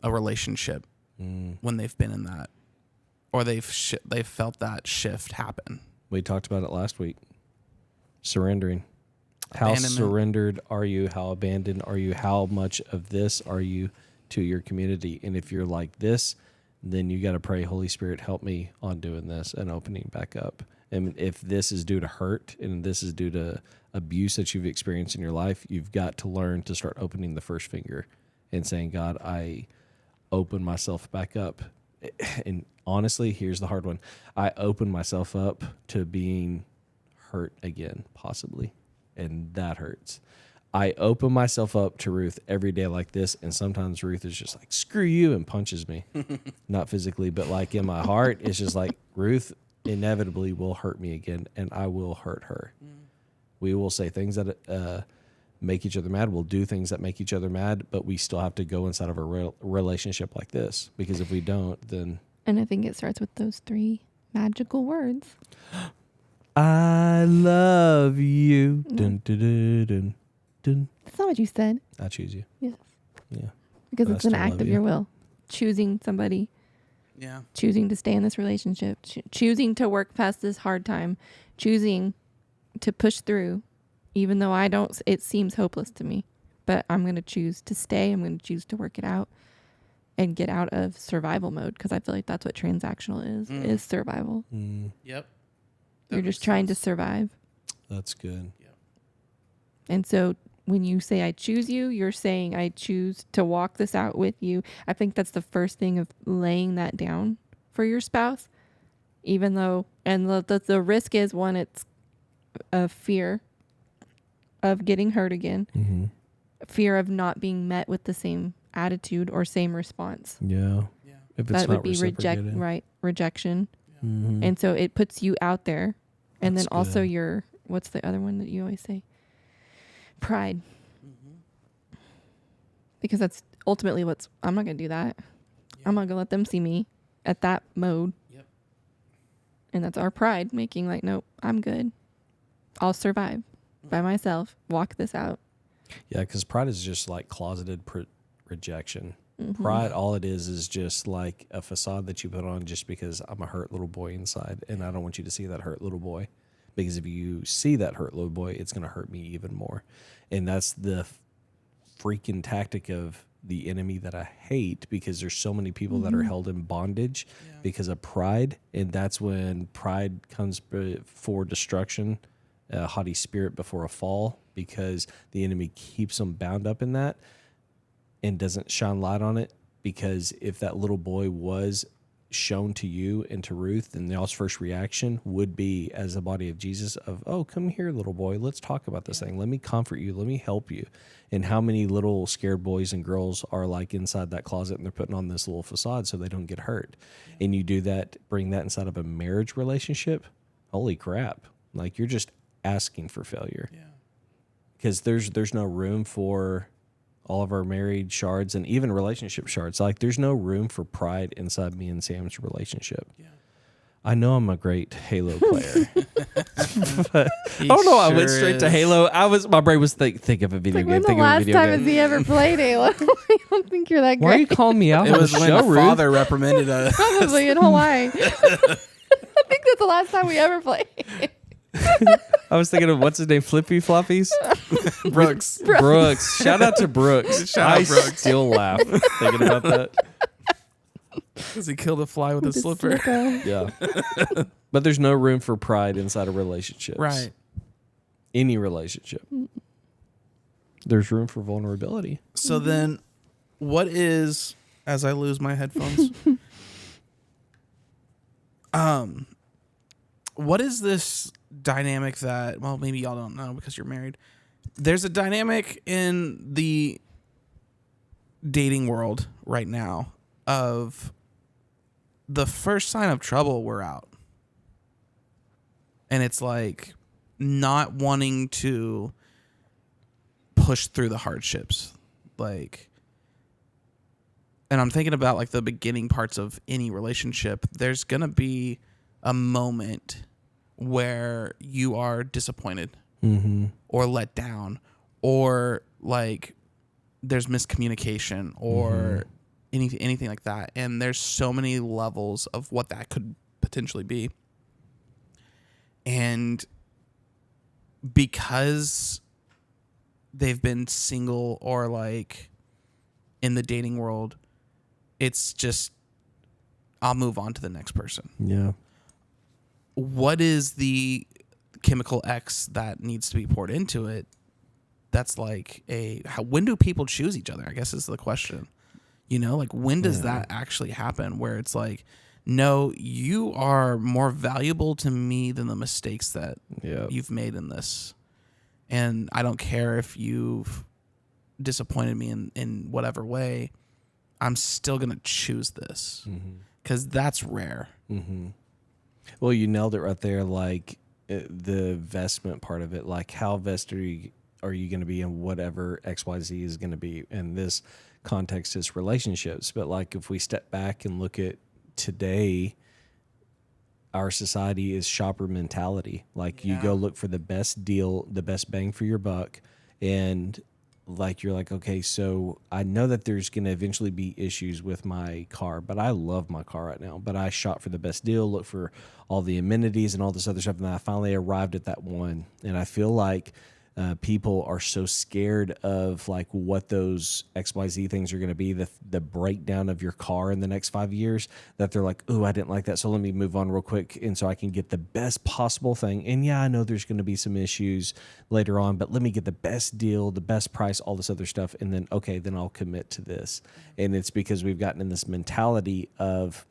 a relationship when they've been in that, or they've felt that shift happen? We talked about it last week. Surrendering. How surrendered are you? How abandoned are you? How much of this are you to your community. And if you're like this, then you got to pray, Holy Spirit, help me on doing this and opening back up. And if this is due to hurt and this is due to abuse that you've experienced in your life, you've got to learn to start opening the first finger and saying, God, I open myself back up. And honestly, here's the hard one. I open myself up to being hurt again, possibly. And that hurts. I open myself up to Ruth every day like this, and sometimes Ruth is just like, screw you, and punches me. Not physically, but like in my heart, it's just like, Ruth inevitably will hurt me again, and I will hurt her. We will say things that make each other mad. We'll do things that make each other mad, but we still have to go inside of a relationship like this, because if we don't, then... And I think it starts with those 3 magical words. I love you. No. Dun, dun, dun, dun, dun. That's not what you said. I choose you. Yes. Yeah. Because But I it's an still act love of you. your will. Choosing somebody, Yeah. choosing to stay in this relationship, choosing to work past this hard time, choosing to push through, even though it seems hopeless to me. But I'm going to choose to stay. I'm going to choose to work it out and get out of survival mode, because I feel like that's what transactional is survival. Yep. You're just trying to survive. That's good. And so when you say I choose you, you're saying I choose to walk this out with you. I think that's the first thing of laying that down for your spouse, even though, and the risk is, one, it's a fear of getting hurt again, fear of not being met with the same attitude or same response. Yeah. Yeah. If it's That not would be reciprocated. rejection. Mhm. And so it puts you out there. And That's then also good. what's the other one that you always say? Pride. Because that's ultimately I'm not going to do that. I'm not going to let them see me at that mode. Yep. And that's our pride making like, nope, I'm good. I'll survive by myself. Walk this out. Yeah, because pride is just like closeted rejection. Mm-hmm. Pride, all it is just like a facade that you put on just because I'm a hurt little boy inside, and I don't want you to see that hurt little boy. Because if you see that hurt little boy, it's going to hurt me even more. And that's the freaking tactic of the enemy that I hate, because there's so many people that are held in bondage because of pride. And that's when pride comes before destruction, a haughty spirit before a fall, because the enemy keeps them bound up in that and doesn't shine light on it. Because if that little boy was shown to you and to Ruth, then y'all's first reaction would be, as a body of Jesus, of, oh, come here, little boy, let's talk about this thing. Let me comfort you. Let me help you. And how many little scared boys and girls are like inside that closet and they're putting on this little facade so they don't get hurt. And you do that, bring that inside of a marriage relationship. Holy crap. Like, you're just asking for failure. Yeah. Because there's no room for all of our married shards and even relationship shards. Like, there's no room for pride inside me and Sam's relationship. Yeah. I know I'm a great Halo player. But I don't know. I went straight to Halo. My brain was think of a video Like, game. when's the Think of a last video time game. has he ever played Halo? I don't think you're that Why are you great. calling me out It on was the when show, the Ruth? father reprimanded us. Probably in Hawaii. I think that's the last time we ever played. I was thinking of, what's his name? Flippy Floppies? Brooks. Brooks. Shout out to Brooks. Shout out I Brooks. still laugh thinking about that. Because he killed a fly with a The slipper. Yeah. But there's no room for pride inside of relationships. Right. Any relationship. There's room for vulnerability. So then, what is, as I lose my headphones, what is this dynamic that, well, maybe y'all don't know because you're married. There's a dynamic in the dating world right now of the first sign of trouble, we're out. And it's like not wanting to push through the hardships. Like, and I'm thinking about like the beginning parts of any relationship. There's going to be a moment where you are disappointed or let down, or like there's miscommunication or anything like that. And there's so many levels of what that could potentially be. And because they've been single or like in the dating world, it's just, I'll move on to the next person. Yeah. What is the chemical X that needs to be poured into it? That's like when do people choose each other? I guess is the question. You know, like when does that actually happen where it's like, no, you are more valuable to me than the mistakes that you've made in this. And I don't care if you've disappointed me in whatever way, I'm still going to choose this because that's rare. Mm-hmm. Well, you nailed it right there. Like the vestment part of it, like how vested are you going to be in whatever XYZ is going to be in this context is relationships. But like if we step back and look at today, our society is shopper mentality. Like you go look for the best deal, the best bang for your buck. And like, you're like, okay, so I know that there's going to eventually be issues with my car, but I love my car right now. But I shop for the best deal, look for all the amenities and all this other stuff. And I finally arrived at that one. And I feel like people are so scared of like what those XYZ things are going to be, the breakdown of your car in the next 5 years, that they're like, oh, I didn't like that, so let me move on real quick, and so I can get the best possible thing. And yeah, I know there's going to be some issues later on, but let me get the best deal, the best price, all this other stuff, and then okay, then I'll commit to this. And it's because we've gotten in this mentality of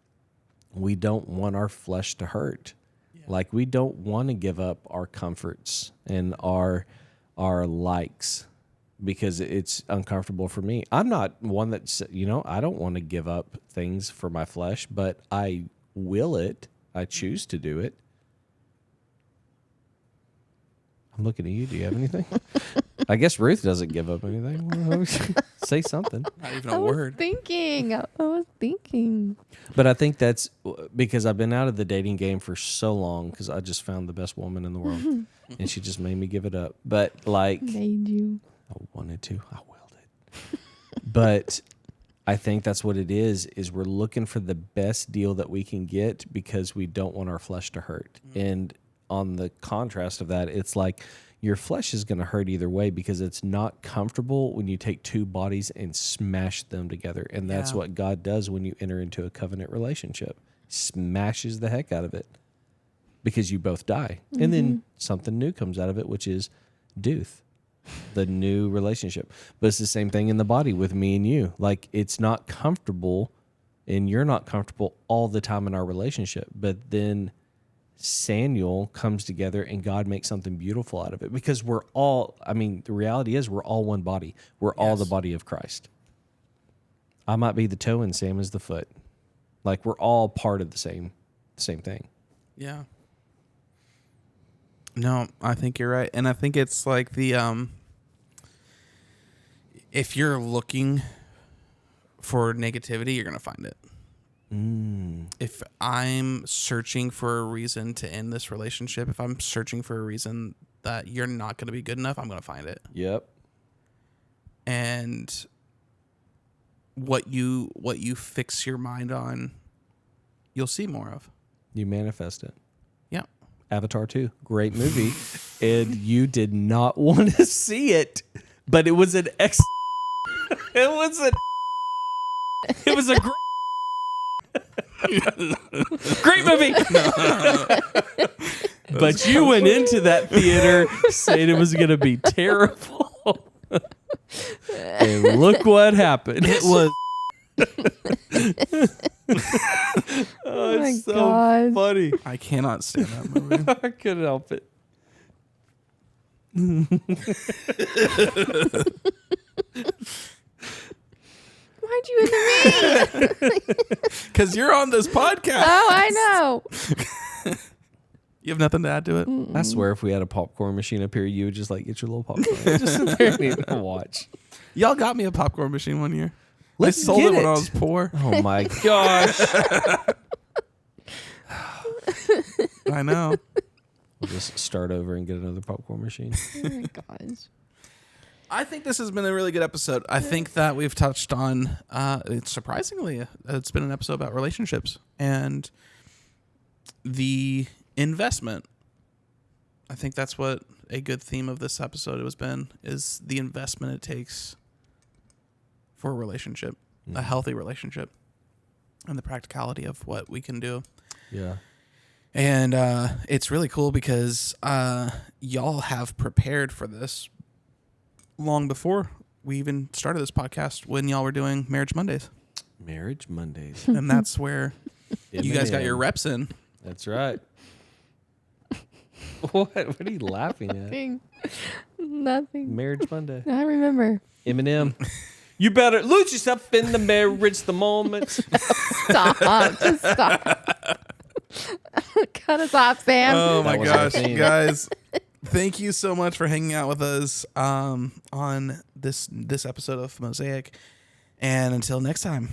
we don't want our flesh to hurt. Like we don't want to give up our comforts and our likes because it's uncomfortable for me. I'm not one that's, I don't want to give up things for my flesh, but I will it. I choose to do it. I'm looking at you. Do you have anything? I guess Ruth doesn't give up anything. Say something. Not even a word. I was thinking. But I think that's because I've been out of the dating game for so long because I just found the best woman in the world. And she just made me give it up. But like, Made you. I wanted to. I willed it. But I think that's what it is we're looking for the best deal that we can get because we don't want our flesh to hurt. And on the contrast of that, it's like your flesh is going to hurt either way because it's not comfortable when you take two bodies and smash them together. And that's what God does when you enter into a covenant relationship. Smashes the heck out of it because you both die. And then something new comes out of it, which is Duth, the new relationship. But it's the same thing in the body with me and you. Like it's not comfortable and you're not comfortable all the time in our relationship. But then Samuel comes together and God makes something beautiful out of it because we're all, the reality is we're all one body. We're all the body of Christ. I might be the toe and Sam is the foot. Like we're all part of the same thing. Yeah. No, I think you're right. And I think it's like if you're looking for negativity, you're going to find it. If I'm searching for a reason to end this relationship, if I'm searching for a reason that you're not going to be good enough, I'm going to find it. Yep. And what you fix your mind on, you'll see more of. You manifest it. Yeah. Avatar 2, great movie. And you did not want to see it, but it was an it was a great great movie. But you went into that theater saying it was going to be terrible. And look what happened. It was. Oh my it's so God. funny. I cannot stand that movie. I couldn't help it. Why'd you into me? Because you're on this podcast. Oh, I know. You have nothing to add to it? I swear if we had a popcorn machine up here, you would just like get your little popcorn and just sit there and watch. Y'all got me a popcorn machine one year. Let's I sold get it when it. I was poor. Oh my gosh. I know. We'll just start over and get another popcorn machine. Oh my gosh. I think this has been a really good episode. I think that we've touched on, surprisingly, it's been an episode about relationships and the investment. I think that's what a good theme of this episode has been, is the investment it takes for a relationship, a healthy relationship, and the practicality of what we can do. Yeah. And it's really cool because y'all have prepared for this long before we even started this podcast, when y'all were doing Marriage Mondays. Marriage Mondays. And that's where you guys got your reps in. That's right. What are you laughing at? Nothing. Marriage Monday. I remember. Eminem. You better lose yourself in the marriage the moment. Stop. Just stop. Cut us off, Sam. Oh my That wasn't a gosh, theme. guys. Thank you so much for hanging out with us on this episode of Mosaic. And until next time.